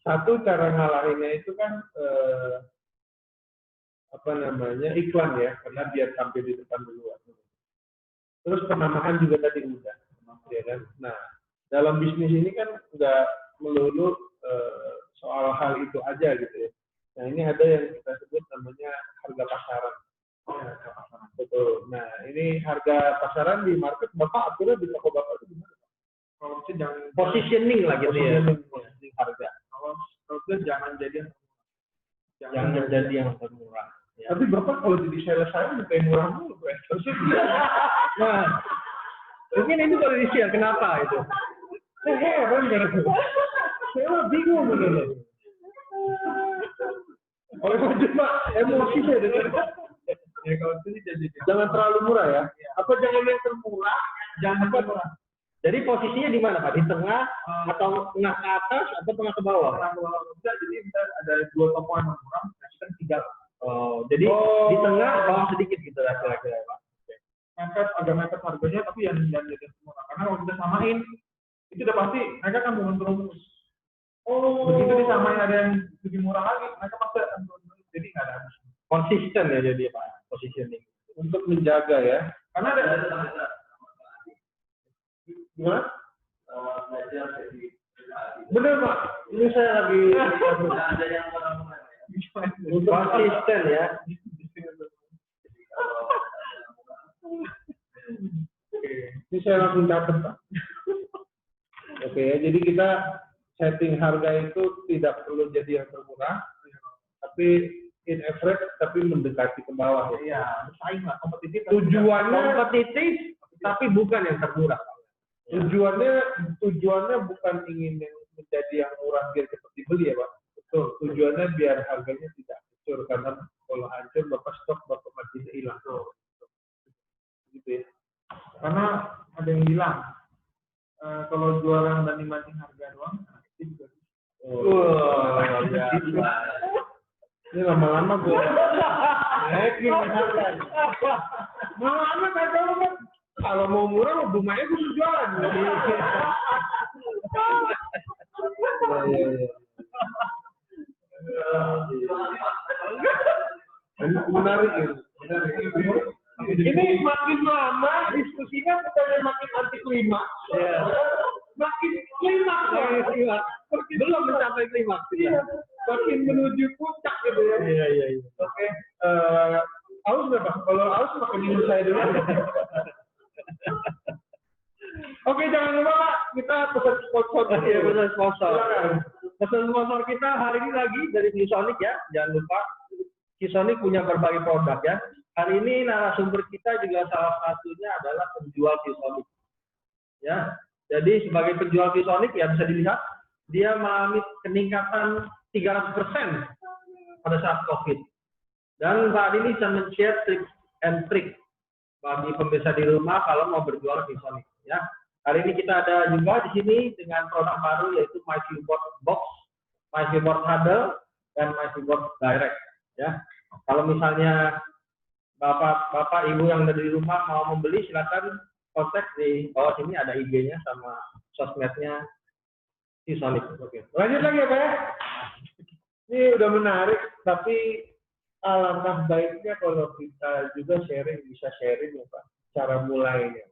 Satu cara ngalahinnya itu kan iklan ya, karena dia tampil di depan duluan. Terus penamaan juga tadi udah, ya kan. Nah, dalam bisnis ini kan nggak melulu soal hal itu aja gitu ya. Nah, ini ada yang kita sebut namanya harga pasaran. Betul. Nah, ini harga pasaran di market Bapak aturnya di toko Bapak itu gimana? Kalau itu jangan Positioning lah gitu ya. Positioning harga. Kalau itu jangan jadi yang termurah. Ya. Tapi Bapak kalau jadi sales saya minta yang murah dulu, Nah, mungkin itu baru di-share kenapa itu? Saya heran kan? Saya bingung bener. Oh, cuma emosi saya dengar. Ya kalau itu sih jadi Jangan terlalu murah ya. Apa jangan yang termurah? jangan murah. Jadi posisinya di mana Pak? Di tengah atau tengah ke atas atau tengah ke bawah? Bisa jadi bisa ada 2 toko yang murah, kan 3. Oh, jadi di tengah bawah sedikit gitu lah kira-kira Pak. Agak mepet harganya, tapi yang jadi murah. Karena kalau kita samain, itu udah pasti mereka kan turun terus. Oh, Begitu disamain ada yang lebih murah lagi, mereka pasti akan turun terus. Jadi nggak ada habis. Konsisten ya jadi Pak, positioning. untuk menjaga ya. Karena ada Gimana? Bener Pak, ini saya lagi ada yang untuk Konsisten ya. ini saya langsung catat Pak. Oke ya, jadi kita setting harga itu tidak perlu jadi yang termurah, tapi in average tapi mendekati ke bawah ya. ya bersaing lah, kompetitif. Tujuannya Kompetitif tapi bukan yang termurah. tujuannya bukan ingin yang menjadi yang murah biar cepat dibeli ya Pak. Betul. Tujuannya biar harganya tidak hancur, karena kalau hancur bapak stok bapak masih hilang. Gitu ya. Karena ada yang bilang kalau jualan banding-banding harga doang, itu juga bisa. Wah, ini lama-lama gue hacking harga. Lama-lama nggak tahu kan. Kalau mau murah, bunganya gue jualan. Menarik ya. Ini makin lama diskusinya bukannya makin anti klimaks, makin klimaks ya. Belum mencapai klimaks. Makin menuju puncak gitu ya. Iya. Oke, aus berapa? Kalau aus makan minum saya dulu. Oke, jangan lupa Pak, kita pesan sponsor. Iya, pesan sponsor. Pesan sponsor kita hari ini lagi dari ViewSonic ya. Jangan lupa ViewSonic punya berbagai produk ya. Hari ini narasumber kita juga salah satunya adalah penjual ViewSonic. Ya. Jadi sebagai penjual ViewSonic ya bisa dilihat dia mengalami peningkatan 300% pada saat COVID. Dan Pak Adi ini bisa men-share tips and trick bagi pemirsa di rumah kalau mau berjualan ViewSonic ya. Hari ini kita ada juga di sini dengan produk baru yaitu MyViewBoard Box, MyViewBoard Huddle, dan MyViewBoard Direct ya. Kalau misalnya Bapak Ibu yang ada di rumah mau membeli, silakan kontak di bawah sini, ada IG-nya sama sosmednya ViewSonic. Oke. Lanjut lagi ya Pak ya. Ini udah menarik, tapi alangkah baiknya kalau kita juga bisa sharing ya Pak, cara mulainya.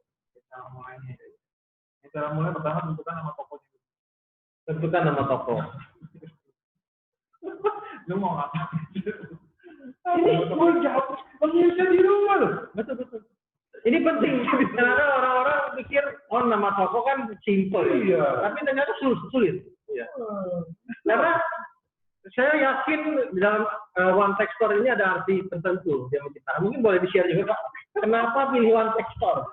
Cara mulai pertama tentukan nama tokonya. Tentukan nama toko. Lu mau apa? Ini gue jawab pemirsa di rumah loh. Betul. Ini penting karena orang-orang pikir nama toko kan simple, Iya. tapi ternyata sulit. Iya. Karena saya yakin di dalam One Tech Store ini ada arti tertentu yang menciptakan. Mungkin boleh di-share juga Pak. Kenapa pilih One Tech Store?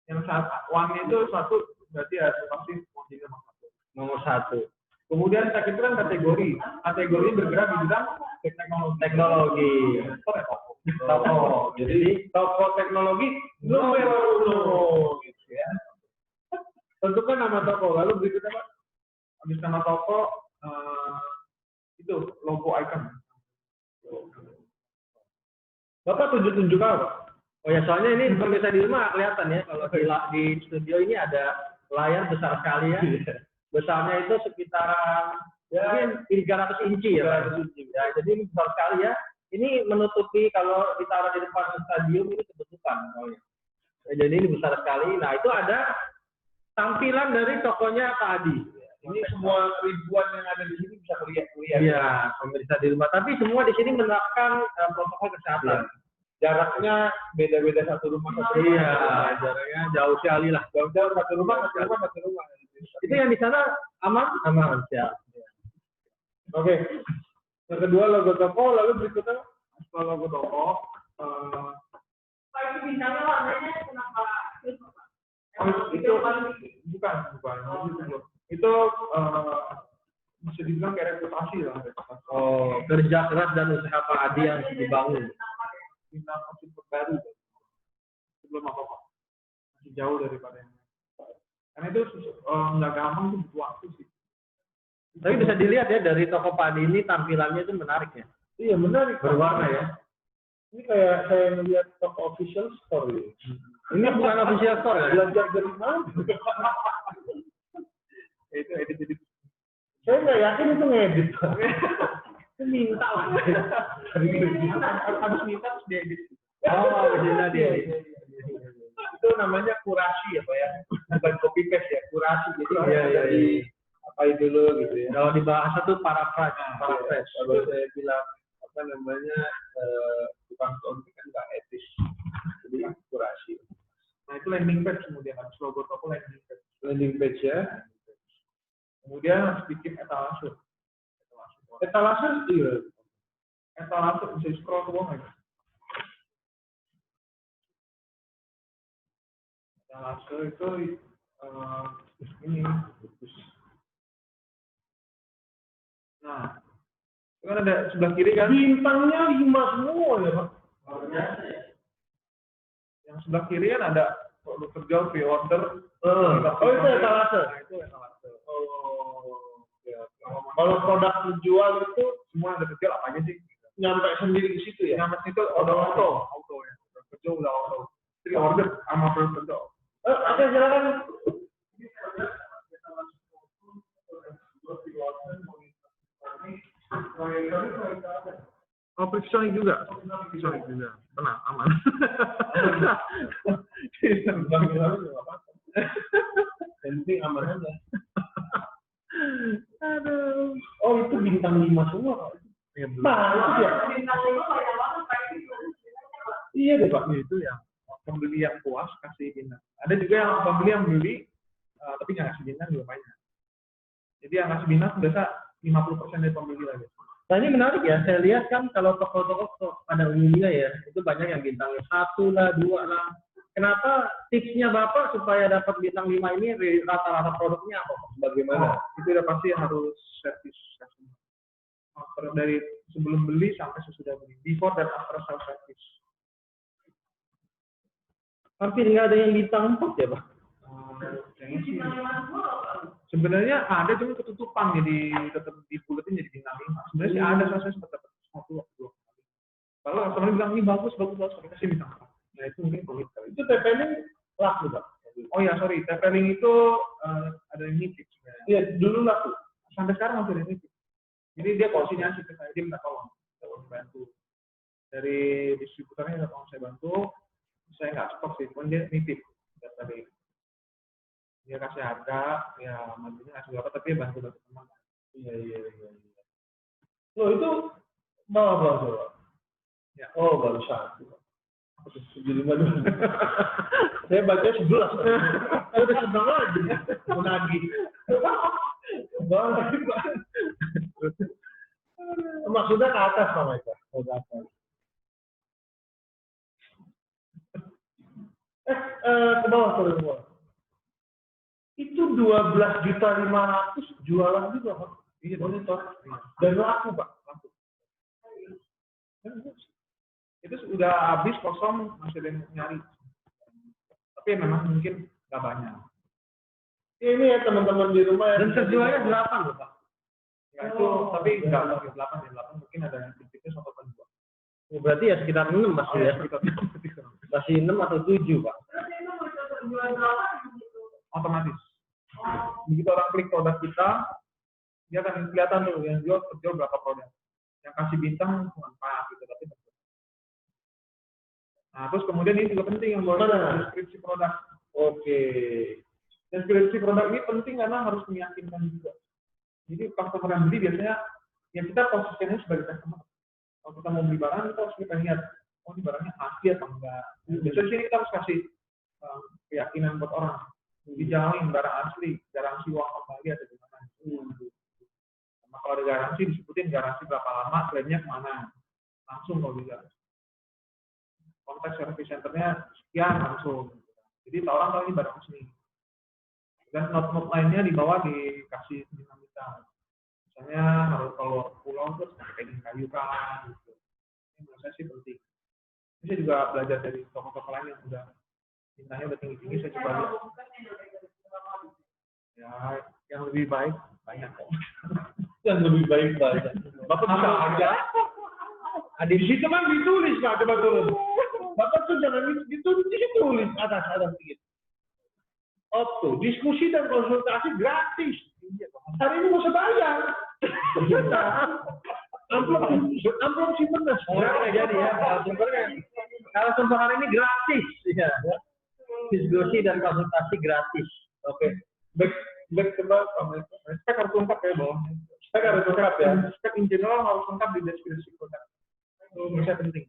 Yang one itu satu berarti ada pasti nomor satu. Kemudian kita kan kategori bergerak di bidang Teknologi. Toko. Jadi toko teknologi nomor 1 gitu ya. Tentukan nama toko, lalu berikutnya Pak. Habis nama toko itu logo icon. Bapak tunjuk apa? Oh ya, soalnya ini pemirsa di rumah kelihatan ya, kalau di studio ini ada layar besar sekali ya. Besarnya itu sekitar mungkin 300 inci ya. Ya, jadi ini besar sekali ya. Ini menutupi kalau ditaruh di depan stadium ini kebetulan. Ya, jadi ini besar sekali. Nah, itu ada tampilan dari tokonya Pak Adi. Ini semua ribuan yang ada di sini bisa kuliah. Iya, pemirsa di rumah. Tapi semua di sini menerapkan protokol kesehatan. Jaraknya beda-beda satu rumah. Iya, jaraknya jauh sekali lah. Jauh satu rumah. Itu yang di sana aman siap. Oke. Yang kedua logo toko, lalu berikutnya Kalau logo toko Itu misalnya warnanya kenapa? itu bukan. Itu bisa dibilang kayak reputasi lah. Oh, kerja keras dan usaha Pak Adi yang dibangun. Bintang konsep baru sebelum apa-apa masih jauh daripada yang karena itu nggak gampang tuh butuh waktu sih. Tapi bisa dilihat ya dari toko Pak Adi ini tampilannya itu menarik ya. Iya menarik. Berwarna ya. Ini kayak saya melihat toko official store gitu. Ini bukan official store ya? Belajar dari mana? Itu edit. Saya nggak yakin itu ngedit. Itu minta lah. Harus minta terus diedit. Oh, bisa dia. Itu namanya kurasi ya Pak ya. Bukan copy paste ya, kurasi. Jadi Iya, dari apa dulu gitu ya. Kalau di bahasa tuh paraphrase. Kalau saya bilang apa namanya tukang konten kan nggak etis. Jadi kurasi. Nah itu landing page kemudian harus logo toko landing page. Landing page ya. Kemudian harus bikin etalase. Etalase iya. Etalase bisa scroll ke bawah nggak? Etalase itu ini. Nah, itu kan ada sebelah kiri kan? Bintangnya 5 semua ya Pak. Yang sebelah kiri kan ada produk kerja pre-order. Oh itu etalase. Nah, itu etalase. Oh. Ya. Kalau produk dijual itu Semua ada kerja apa aja sih? nyampe sendiri di situ ya. Yang itu udah auto ya. Kerja udah auto. Pre-order sama produk kerja. Oke silakan. Oh, Pixonic juga. Pixonic juga. Tenang, aman. Penting aman aja. Aduh. Oh itu bintang 5 semua. Ya, belum. Nah, ya. Bintang 5 banyak banget Pak. Iya deh Pak. Itu yang pembeli yang puas kasih bintang. Ada juga yang pembeli yang beli tapi nggak kasih bintang juga banyak. Jadi yang kasih bintang biasa 50% dari pembeli lagi. Nah ini menarik ya, saya lihat kan kalau toko-toko pada umumnya ya, itu banyak yang bintangnya 1 lah, 2 lah. Kenapa tipsnya Bapak supaya dapat bintang 5 ini rata-rata produknya apa? Bagaimana? Itu udah pasti harus servis. Dari sebelum beli sampai sesudah beli. Before dan after sales service. Hampir nggak ada yang bintang 4 ya Pak? Kayaknya sih. Sebenarnya ada cuma ketutupan jadi tetap dibuletin jadi bintang 5. Sebenarnya sih ada saya sempat dapat 1 atau 2 kali. Kalau teman bilang ini bagus, tapi kasih bintang 4. Nah itu mungkin komit kali. Itu TP-nya laku Pak. Oh ya sorry, TP-Link itu ada yang nitip sebenarnya. Iya dulu laku. Sampai sekarang masih ada yang nitip. Jadi dia konsinyasi ke saya, dia minta tolong bantu. Dari distributornya minta tolong saya bantu. Saya nggak stok sih, cuman dia nitip tadi. Dia kasih harga, ya mantunya ngasih berapa, tapi dia bantu teman. Iya. Loh itu bawa. Ya. Oh baru 1. 75 dulu. Saya baca 11. Saya udah senang lagi. Mau nagih. Bang. Maksudnya ke atas Pak Meka. Ke atas. Ke bawah. Itu 12.500.000 jualan juga Pak. Iya monitor. Dan laku Pak. Laku. Itu sudah habis kosong masih ada yang nyari. Tapi memang mungkin nggak banyak. Ini ya teman-teman di rumah ya. Dan terjualnya 8 loh Pak. Ya itu tapi nggak mungkin 8 mungkin ada yang sedikitnya 1/2. Ya, berarti ya sekitar 6 masih ya. Masih 6 atau 7 Pak. Otomatis. Begitu orang klik produk kita, dia akan kelihatan tuh yang terjual berapa produk. Yang kasih bintang cuma 4 gitu, tapi nah, terus kemudian ini juga penting yang boleh deskripsi produk. Oke. Deskripsi produk ini penting karena harus meyakinkan juga. Jadi customer yang beli biasanya yang kita posisinya sebagai customer. Kalau kita mau beli barang, kita harus lihat, oh ini barangnya asli atau enggak. Biasanya sini kita harus kasih keyakinan buat orang. Dijamin barang asli, garansi uang kembali atau gimana. Nah, kalau ada garansi disebutin garansi berapa lama, klaimnya kemana. Langsung kalau bisa. Kontak service centernya sekian langsung. Jadi orang tahu ini barang asli. Dan not lainnya di bawah dikasih bintang-bintang. Misalnya harus kalau pulau terus pakai kayu kan gitu. Ini menurut saya sih penting. Ini saya juga belajar dari toko-toko lain yang sudah mintanya udah tinggi-tinggi, saya coba lihat. Ya, yang lebih baik banyak kok. Yang lebih baik banyak. Bapak bisa aja. Di situ kan ditulis Pak, coba turun. Bapak tuh jangan ditulis atas sedikit. Opto, diskusi dan konsultasi gratis. Hari ini mau bayar. Amplop simpenan. Nggak jadi ya, kalau sumber hari ini gratis. Ya. Diskusi dan konsultasi gratis. Oke. Back coba spek harus lengkap ya, Bang. Spek harus lengkap ya. Spek in general harus lengkap di deskripsi produk. Itu menurut saya penting.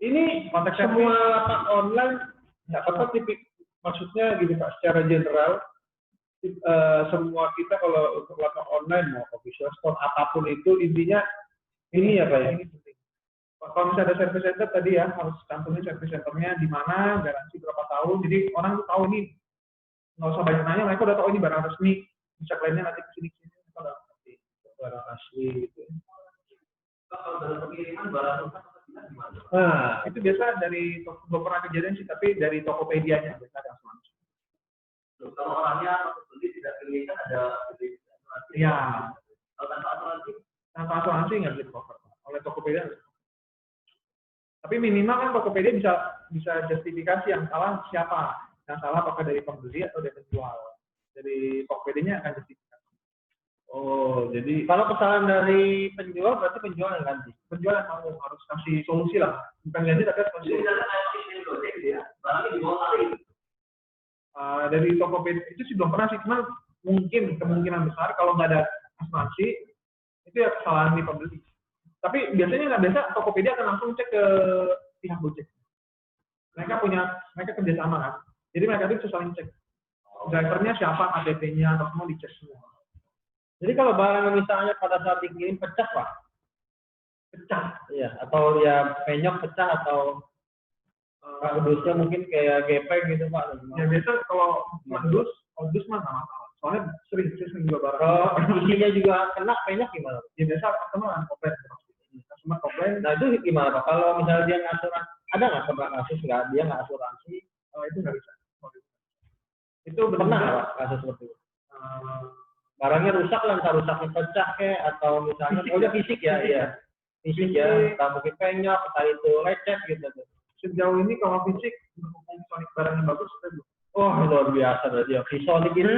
Ini semua lapak online, apa tipik maksudnya gini Pak, secara general, semua kita kalau untuk lapak online mau coffee shop, store apapun itu intinya ini ya Pak ya. Ini penting. Kalau misalnya ada service center tadi ya harus cantumin service centernya di mana, garansi berapa tahun. Jadi orang tuh tahu ini, nggak usah banyak nanya, mereka udah tahu ini barang resmi. Bisa klaimnya nanti kesini mereka udah ngerti Barang asli itu. Kalau dalam pengiriman barang rusak gimana? Nah, itu biasa dari belum pernah kejadian sih, tapi dari Tokopedia-nya biasa ada asuransi. Kalau orangnya beli tidak pilih kan ada beli asuransi. Iya. Kalau tanpa asuransi, Tanpa asuransi nggak bisa di-cover oleh Tokopedia. Tapi minimal kan Tokopedia bisa justifikasi yang salah siapa, yang salah apakah dari pembeli atau dari penjual. Dari Tokopedia-nya akan justifikasi. oh jadi kalau kesalahan dari penjual berarti penjual yang ganti. Penjual yang mau harus kasih solusi lah, bukan ganti tapi harus kasih jadi solusi. misalnya kayak sistem Gojek ya, barangnya dibawa kali. Dari Tokopedia itu sih belum pernah sih, cuma mungkin kemungkinan besar kalau nggak ada asuransi itu ya kesalahan di pembeli. Tapi biasanya nggak biasa, Tokopedia akan langsung cek ke pihak Gojek. Mereka kerjasama kan, jadi mereka itu saling cek drivernya siapa, KTP-nya atau semua dicek semua. Jadi kalau barang misalnya pada saat dikirim pecah Pak? Pecah. Iya, atau ya penyok pecah atau kardusnya mungkin kayak gepeng gitu Pak. Ya biasa kalau modus mah nggak masalah. Soalnya sering juga barang. Kalau isinya juga kena penyok gimana? Ya biasa customer komplain. Customer komplain. Nah itu gimana Pak? Kalau misalnya dia nggak asuransi, ada nggak pernah kasus nggak dia nggak asuransi? Itu nggak bisa. Itu Pernah benar. Pak kasus seperti itu? Barangnya rusak lah, entah rusaknya pecah atau misalnya Fisik, udah fisik ya, iya. Fisik ya, entah mungkin penyok, entah itu lecet gitu. Sejauh ini kalau fisik untuk Sonic barangnya bagus, kita belum. Oh luar biasa berarti ya. Visonic ini.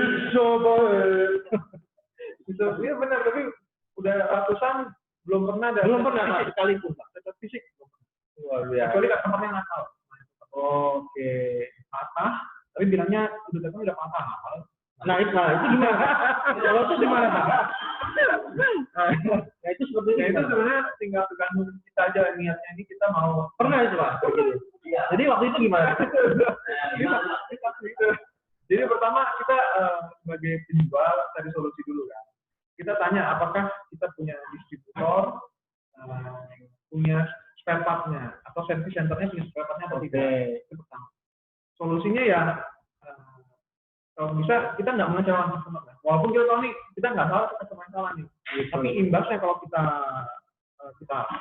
Itu iya benar, tapi udah ratusan belum pernah ada. Belum pernah Pak, sekalipun Pak. Tetap fisik. Luar biasa. Kecuali customernya nakal. Oke. Patah, tapi bilangnya udah patah. Nah itu gimana? Kalau itu gimana Pak? Nah itu seperti Ya itu itu. sebenarnya tinggal tergantung kita aja niatnya ini kita mau. Pernah itu Pak? Begitu. Jadi waktu itu gimana? Jadi pertama kita sebagai penjual cari solusi dulu kan. Kita tanya apakah kita punya distributor, punya spare part-nya atau service center-nya punya spare part-nya atau tidak. Itu pertama. Solusinya ya kalau bisa kita nggak mengecewakan customer. Walaupun kita tahu nih kita nggak salah, kita customer yang salah nih. Tapi imbasnya kalau kita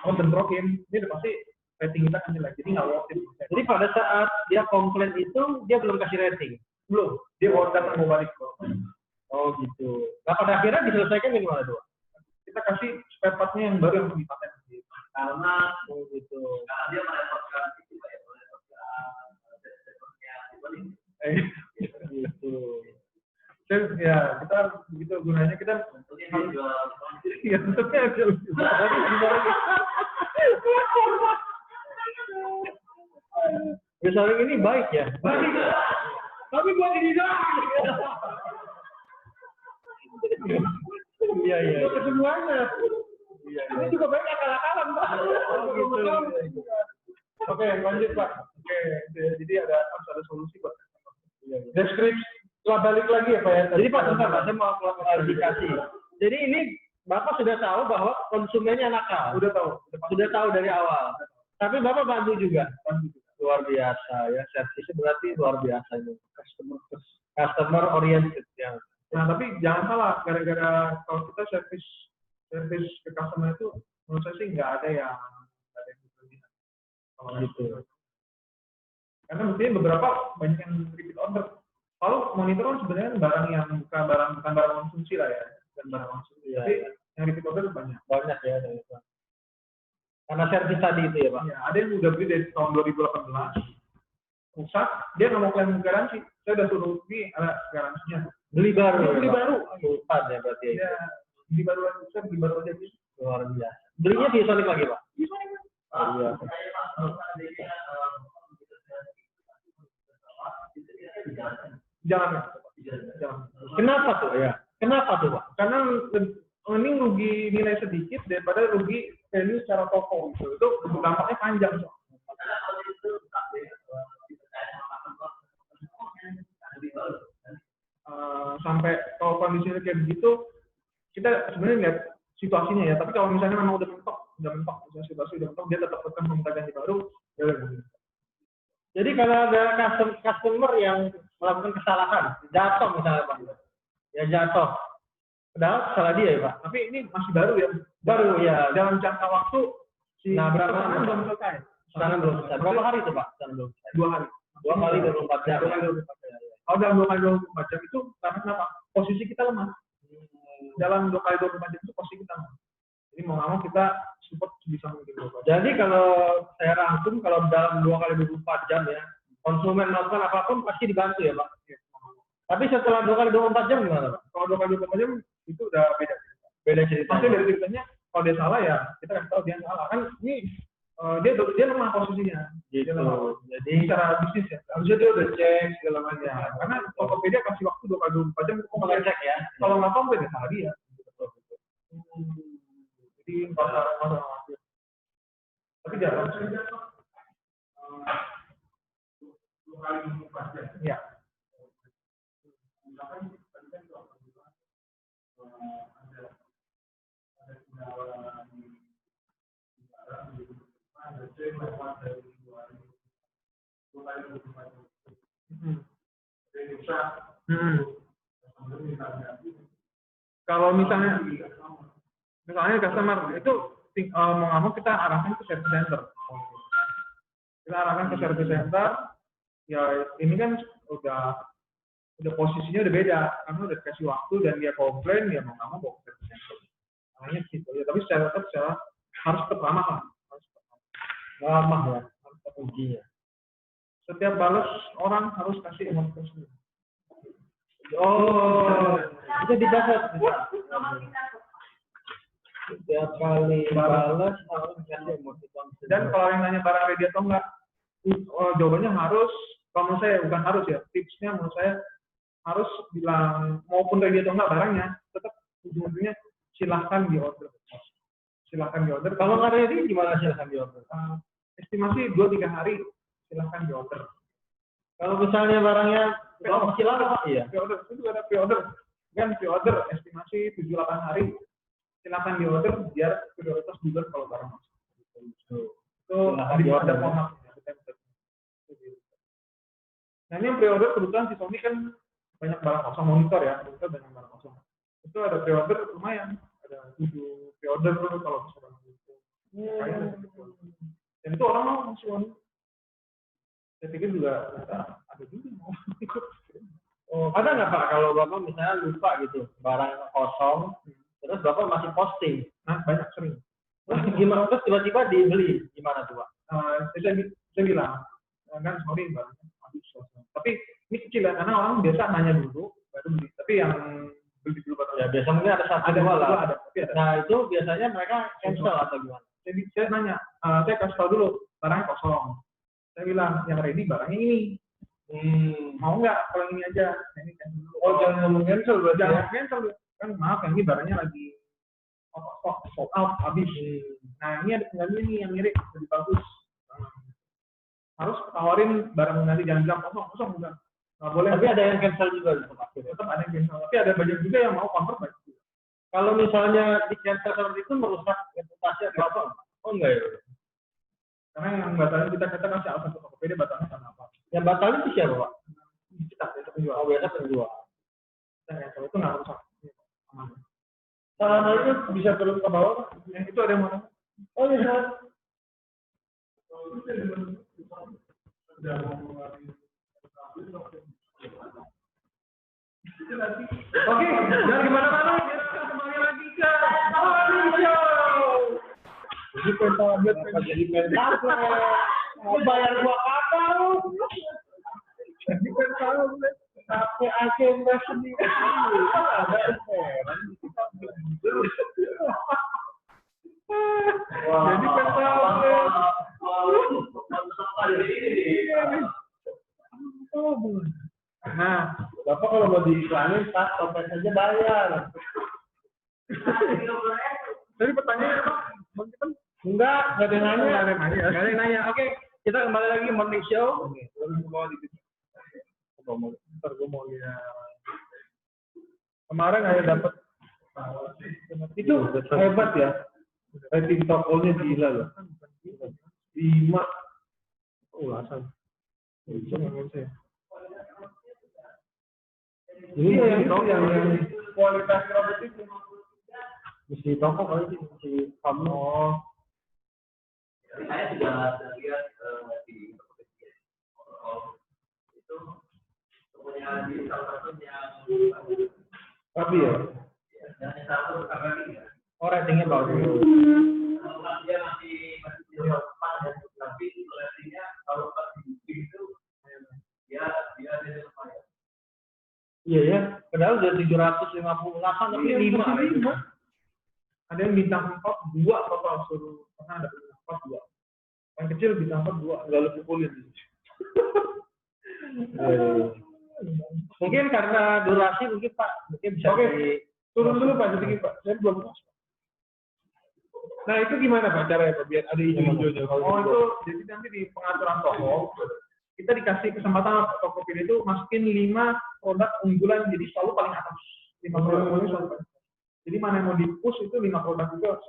bentrokin, ini udah pasti rating kita kan jelek. Jadi nggak worth it. Jadi pada saat dia komplain itu dia belum kasih rating. Belum, dia datang mau balik. Oh gitu. Nah pada akhirnya diselesaikan gimana tuh? Kita kasih spare part-nya yang baru yang lebih paten. Karena gitu. karena dia merepotkan itu ya, merepotkan Gitu. Dan ya kita begitu gunanya kita tentunya dia jual ya tentunya aja lebih Misalnya ini baik ya. tapi buat ini doang. Iya iya. Itu kesemuanya. Iya. Ini juga banyak akal-akalan Pak. Oke, lanjut Pak. Oke, jadi harus ada solusi buat Deskripsi. Setelah balik lagi ya Pak ya. Jadi Pak, bentar Pak, saya mau klarifikasi. Jadi ini Bapak sudah tahu bahwa konsumennya nakal. Sudah tahu dari awal. Tapi Bapak bantu juga. Luar biasa ya, servisnya berarti luar biasa ini. Customer oriented ya. Nah, tapi jangan salah, gara-gara kalau kita service Service ke customer itu menurut saya sih nggak ada yang berlebihan. Kalau gitu. Karena mungkin beberapa banyak yang repeat order. Kalau monitor kan sebenarnya barang yang bukan barang konsumsi lah ya, bukan barang konsumsi. Iya. Tapi yang repeat order banyak. Banyak ya dari itu. Karena servis tadi itu ya Pak. Ya, ada yang udah beli dari tahun 2018, rusak, dia nggak mau klaim garansi. Saya udah suruh ini ada garansinya. Beli baru. Dia beli ya, Pak? baru. Sultan ya berarti. Ya, beli baru aja, saya beli baru aja. Luar biasa. Belinya di Sonic lagi Pak? Oh, iya. Jalan. Kenapa tuh ya? Kenapa tuh Pak? Karena ini rugi nilai sedikit daripada rugi value secara toko gitu. Itu dampaknya panjang. Sampai kalau kondisinya kayak begitu, kita sebenarnya lihat situasinya ya. Tapi kalau misalnya memang udah mentok, misalnya situasi udah mentok, dia tetap akan meminta ganti baru, ya udah. Jadi kalau ada customer yang melakukan kesalahan, jatuh misalnya Pak, ya jatuh, padahal salah dia ya Pak. Tapi ini masih baru ya. Baru ya. Dalam jangka waktu Nah, berapa lama lama? belum selesai. Sana belum selesai. Berapa hari itu Pak? Sana belum selesai. 2 hari. 2 kali 24 jam. 2 kali 24 jam. Kalau dalam 2 kali 24 jam itu karena kenapa? Posisi kita lemah. Dalam 2 kali 24 jam itu posisi kita lemah. Jadi mau nggak mau kita support sebisa mungkin. Jadi kalau saya rangkum, kalau dalam 2 kali 24 jam ya, konsumen melakukan apapun pasti dibantu ya Pak. Tapi setelah 2 kali 24 jam gimana Pak? Kalau 2 kali 24 jam itu udah beda. Beda cerita. Pasti dari ceritanya kalau dia salah ya kita kasih tahu dia salah kan ini dia lemah posisinya. Gitu. Jadi secara bisnis ya harusnya dia udah cek segala macam. Karena Tokopedia kasih waktu 2 kali 24 jam untuk ngecek ya. Kalau nggak komplain ya salah dia. Jadi pasar khawatir. Tapi jarang sih. 2 kali 24 jam. Ya. Kalau misalnya customer itu mau nggak mau kita arahkan ke service center. Kita arahkan ke service center. Ya ini kan udah posisinya udah beda karena udah dikasih waktu dan dia komplain ya mau nggak mau bawa ke service center. Makanya gitu ya. Tapi secara harus tetap ramah lah. Ramah ya. Harus terpuji ya. Setiap balas orang harus kasih emosi tersebut. Oh, itu dicatat. Setiap kali balas harus kasih emosi. Dan kalau yang nanya barang ready atau enggak, jawabannya harus. Kalau menurut saya bukan harus ya. Tipsnya menurut saya harus bilang maupun ready atau enggak barangnya, tetap ujung-ujungnya silahkan di order. Silahkan di order. Kalau nggak ready gimana silahkan di order? Estimasi 2-3 hari silahkan di order. Kalau misalnya barangnya masih lama, iya. Pre-order itu ada pre-order. Kan pre-order estimasi 7-8 hari. Silahkan di order biar prioritas duluan kalau barang masuk. Itu ada format. Nah ini yang pre-order kebetulan si Sony kan banyak barang kosong monitor ya, monitor banyak barang kosong. Itu ada pre-order lumayan, ada 7 pre-order kalau misalnya itu. Dan itu orang mau Sony. Saya pikir juga ada juga mau ikut. Oh, ada nggak Pak kalau Bapak misalnya lupa gitu barang kosong, terus Bapak masih posting? Nah banyak sering. Terus gimana? Terus tiba-tiba dibeli gimana tuh Pak? Saya bilang kan sorry barangnya habis. Tapi ini kecil ya karena orang biasa nanya dulu baru beli. Tapi yang beli dulu baru ya biasa mungkin ada satu dua lah. Tapi ada. Nah itu biasanya mereka cancel atau gimana? Saya nanya, saya kasih tahu dulu barangnya kosong. Saya bilang yang ready barangnya ini. Mau nggak kalau ini aja? Nah, ini kan dulu. Oh jangan ngomong cancel berarti ya? Jangan cancel kan maaf yang ini barangnya lagi sold out habis. Nah ini ada pengganti ini yang mirip lebih bagus. Harus tawarin barang nanti jangan bilang kosong enggak. Nggak boleh. Tapi ada yang cancel juga gitu Pak. Tetap ada yang cancel. Tapi ada banyak juga yang mau convert banyak juga. Kalau misalnya di cancel seperti itu merusak reputasi atau apa? Oh enggak ya? Karena yang batalin kita kasih alasan ke Tokopedia batalnya karena apa? Yang batalin itu siapa Pak? Kita penjual. Oh biasa penjual. Kita cancel itu nggak rusak. Aman. Tangannya bisa turun ke bawah. Yang itu ada yang mana? Oh iya. Oke, jangan kemana-mana. Kita kembali lagi ke Morning Show. Jadi pentablet, jadi pentablet. Bayar gua apa lu? Jadi pentablet. Pakai agenda sendiri. Jadi pentablet. Nah, Bapak kalau mau diiklanin, tas topet saja bayar. Tadi pertanyaannya apa? Enggak ada yang nanya. Nggak ada yang nanya. Oke, kita kembali lagi Morning Show. Ntar gue mau lihat. Kemarin ada dapat. Itu hebat ya. Rating tokonya gila loh. 5 ulasan. Ini yang kualitas robot itu. Mesti toko kali sih, mesti kamu. Saya sudah lihat di itu punya di salah satu yang Tapi ya. yang satu rating ya. Oh, ratingnya bagus. Kalau dia masih di depan ya, tapi ratingnya kalau pas di itu dia ada depan ya. Iya ya, padahal udah 758 tapi 5. Ada yang bintang 4, 2 total suruh. Pernah ada bintang 4, 2. Yang kecil bintang 4, 2, enggak lu pukulin. Mungkin karena durasi mungkin Pak, mungkin bisa turun dulu Pak, sedikit Pak. Saya belum masuk. Nah itu gimana Pak caranya Pak biar ada hijau-hijaunya? Oh itu jadi nanti di pengaturan toko kita dikasih kesempatan Tokopedia itu masukin 5 produk unggulan, jadi selalu paling atas 5 produk unggulan selalu paling atas. Jadi mana yang mau di-push itu 5 produk itu harus.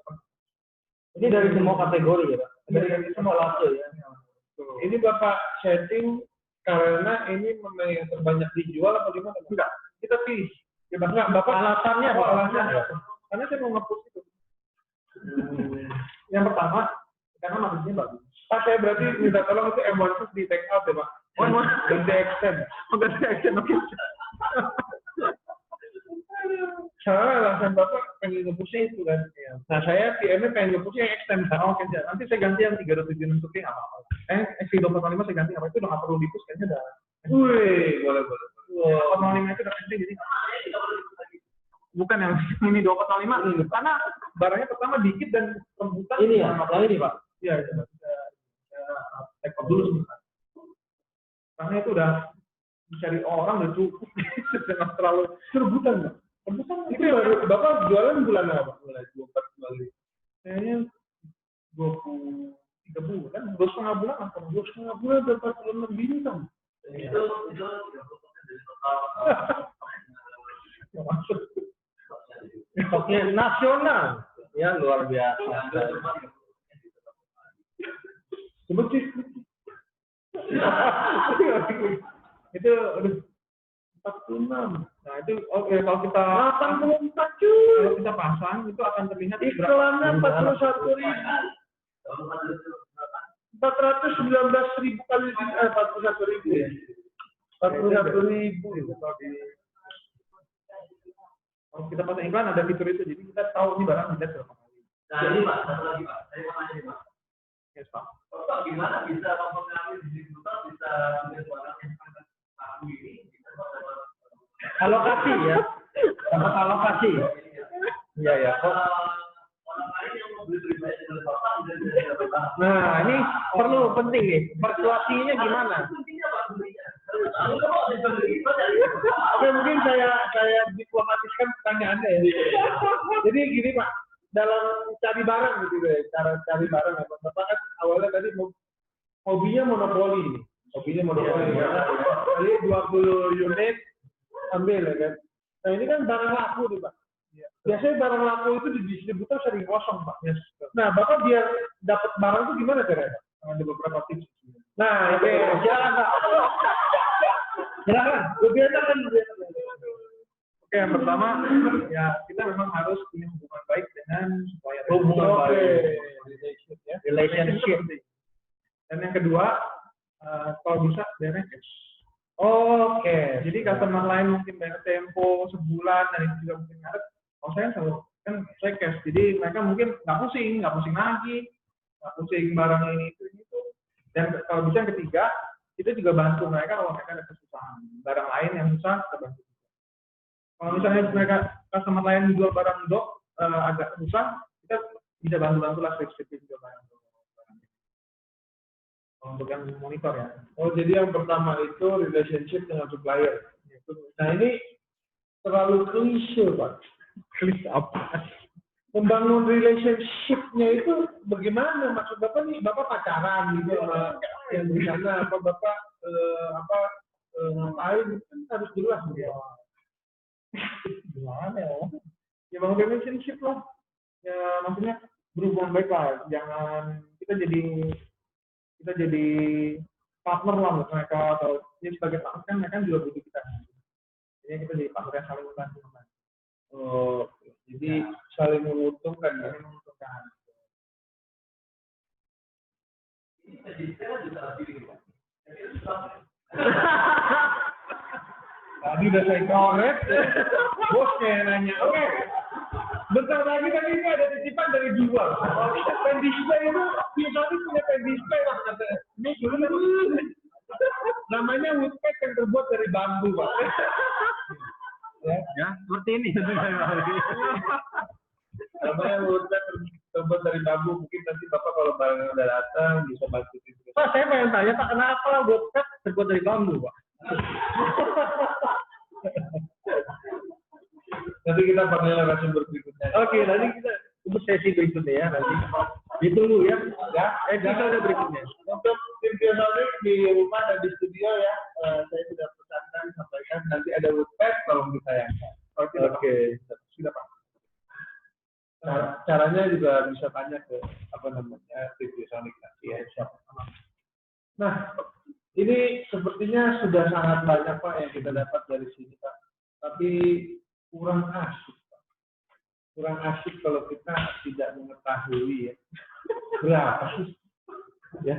ini dari semua kategori ya Pak? Dari semua langsung ya. Ini Bapak setting karena ini memang yang terbanyak dijual atau gimana? Enggak, kita pilih. Ya Bapak alasannya apa? Alasannya. Karena saya mau nge-push itu. Yang pertama, karena maksudnya bagus. Pak, saya berarti minta tolong itu M1 di take out ya Pak. Dan di extend. Ganti extend, oke. Soalnya alasan Bapak pengen nge-pushnya itu kan. Nah saya PM-nya pengen nge-pushnya yang extend. Oke, nanti saya ganti yang 376 untuk yang apa. X245 saya ganti apa, itu udah nggak perlu di-push kayaknya udah. Wih, boleh. 245 itu udah penting jadi. Bukan yang ini 245 karena barangnya pertama dikit dan rebutan. Ini ya, yang ini Pak. Iya, take off dulu sebentar. Karena itu udah mencari orang udah cukup, jangan terlalu rebutan Pak. Rebutan itu baru Bapak jualan bulan apa? Mulai 24 kali. Kayaknya 23 bulan, 2,5 bulan atau 2,5 bulan udah 46 bintang. Itu dari total. Maksud Oke, nasional. Ya, luar biasa. sebut sih. Itu aduh 46. Nah, itu oke kalau kita 84 cuy. Kalau kita pasang itu akan terlihat iklannya 41.000. 419.000 kali 41.000. 41.000 kalau kita pasang iklan ada fitur itu, jadi kita tahu ini barang dilihat berapa kali. Nah ini Pak, satu lagi Pak, saya mau nanya nih Pak. Yes Pak. Bapak gimana bisa mempengaruhi distributor bisa menjual barang yang sangat laku ini? Alokasi ya. Dapat alokasi. Iya ya. Orang lain yang mau beli pribadi dari Bapak udah dari Bapak. Nah, ini perlu penting nih. Persuasinya gimana? Oke, mungkin saya diplomatiskan pertanyaannya ya. Jadi gini Pak, dalam cari barang gitu ya, cara cari barang apa? Bapak kan awalnya tadi hobinya monopoli. Jadi 20 unit ambil ya kan. Nah ini kan barang laku nih Pak. Biasanya barang laku itu di distributor sering kosong Pak. Nah Bapak biar dapat barang itu gimana caranya? Ada beberapa tips. Nah, oke, silakan Pak. Silakan. Oke, yang pertama ya kita memang harus punya hubungan hubungan baik dengan supplier. Hubungan Oke. baik. Relationship ya. Relationship. Dan yang kedua, kalau bisa bayarnya cash. Oke. Jadi customer lain mungkin bayar tempo sebulan dan itu juga mungkin ngaret. Kalau saya selalu kan saya cash. Jadi mereka mungkin nggak pusing lagi, nggak pusing barang ini itu. Dan kalau bisa yang ketiga, itu juga bantu mereka kalau mereka ada kesusahan. Barang lain yang susah kita bantu. Kalau misalnya mereka customer lain jual barang dok agak susah, kita bisa bantu lah shipping juga barang. Untuk yang monitor ya. Oh, jadi yang pertama itu relationship dengan supplier. Nah, ini terlalu klise, Pak. Klise apa? Membangun relationship-nya itu bagaimana? Maksud Bapak nih, Bapak pacaran gitu sama yang di sana, apa Bapak ngapain? Kan harus jelas gitu. Gimana ya? Ya bangun relationship lah. Ya maksudnya berhubungan baik lah. Jangan kita jadi partner lah buat mereka atau ini sebagai partner kan mereka juga butuh kita. Jadi kita jadi partner yang saling membantu. Oh, jadi saling menguntungkan ya. Saling menguntungkan. Tadi udah saya korek, bosnya yang nanya. Oke, bentar lagi tadi ini ada titipan dari jual. Pen display itu, biasanya punya pen display lah kata. Ini dulu namanya woodpack yang terbuat dari bambu, Pak. Ya, seperti ini. Namanya woodpack terbuat dari bambu. Mungkin nanti Bapak kalau barangnya udah datang bisa bantu. Pak, saya pengen tanya, Pak, kenapa woodpack terbuat dari bambu, Pak? Nanti kita panggil narasumber berikutnya. Oke, nanti kita untuk sesi berikutnya ya nanti. Ditunggu ya. Ya, Episode berikutnya. Untuk tim Biosonik di rumah dan di studio ya, saya sudah pesankan sampaikan nanti ada woodpack tolong ditayangkan. Oke. Sudah Pak. Caranya juga bisa tanya ke apa namanya tim Biosonik nanti ya. Nah, ini sepertinya sudah sangat banyak Pak yang kita dapat dari sini Pak. Tapi kurang asik Pak. Kurang asik kalau kita tidak mengetahui ya. Berapa sih? Ya,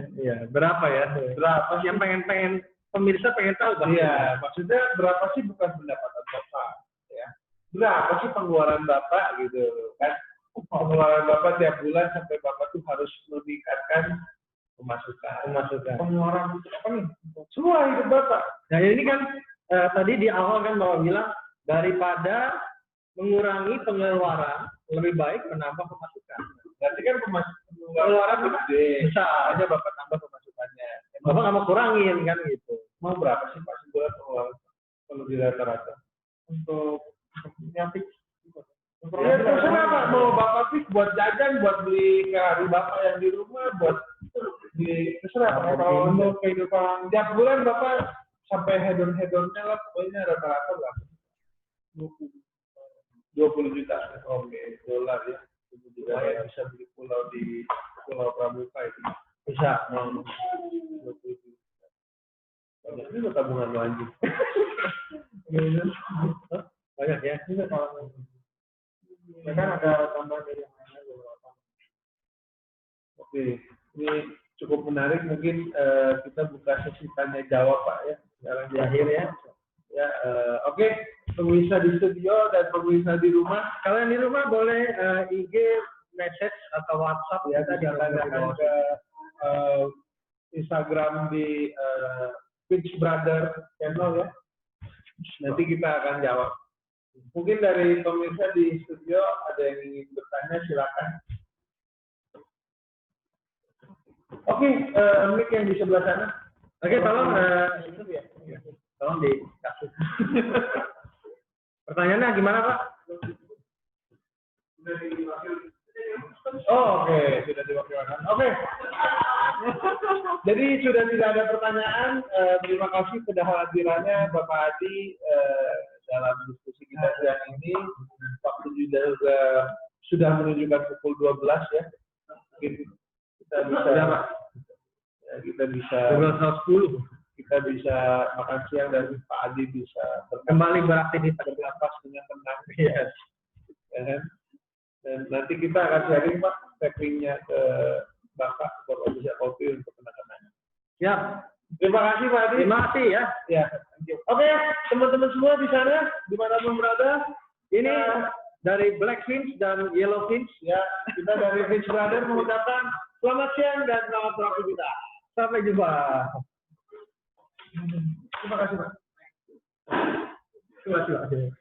berapa ya? Berapa sih? Yang pengen pemirsa pengen tahu Pak. Iya, maksudnya berapa sih bukan pendapatan Bapak ya. Berapa sih pengeluaran Bapak gitu kan. Pengeluaran Bapak tiap bulan sampai Bapak tuh harus meningkatkan pemasukan. Pengeluaran untuk apa nih? Semua hidup Bapak. Nah, ini kan tadi di awal kan Bapak bilang daripada mengurangi pengeluaran lebih baik menambah pemasukan. Berarti kan pengeluaran gede. Bisa aja Bapak tambah pemasukannya. Bapak nggak mau kurangin kan gitu. Mau berapa sih Pak sebulan pengeluaran kalau di rata-rata? Untuk nyapik. Ya terserah Pak, mau Bapak fix buat jajan, buat beli ke hari Bapak yang di rumah, buat di terserah Pak. Kalau untuk kehidupan tiap bulan Bapak sampai hedon-hedonnya lah, pokoknya rata-rata lah 20 juta. Oke, dolar ya. Juga ya bisa beli pulau di Pulau Pramuka itu. Bisa. 20 juta. Banyak juga tabungan lo anjing. Banyak ya. Ya kan ada tambahan dari yang lainnya beberapa. Oke, ini cukup menarik. Mungkin kita buka sesi tanya jawab Pak ya. Sekarang di akhir ya. Ya, oke. Pemirsa di studio dan pemirsa di rumah. Kalian di rumah boleh IG, message atau WhatsApp ya. Kita tanyakan ke Instagram di Pitch Brother channel ya. Nanti kita akan jawab. Mungkin dari pemirsa di studio ada yang ingin bertanya, silakan. Oke, mic yang di sebelah sana. Oke, tolong tolong dikasih. Pertanyaannya gimana Pak? Oh, oke, sudah diwakilkan. Oke. Jadi sudah tidak ada pertanyaan. Terima kasih kehadirannya Bapak Adi dalam diskusi kita siang ini. Waktu juga sudah menunjukkan pukul 12 ya. Mungkin kita bisa kita bisa makan siang dan Pak Adi bisa Kembali beraktivitas bernapas dengan tenang. Yes. Dan nanti kita akan sharing Pak packingnya ke Bapak bisa kopi untuk anak-anak. Siap. Terima kasih Pak Adi. Terima kasih ya. Ya. Oke, teman-teman semua di sana, dimanapun berada, Ini dari Black Finch dan Yellow Finch. ya kita dari Finch Brother mengucapkan selamat siang dan selamat beraktivitas. Sampai jumpa. Terima kasih Pak. Terima kasih.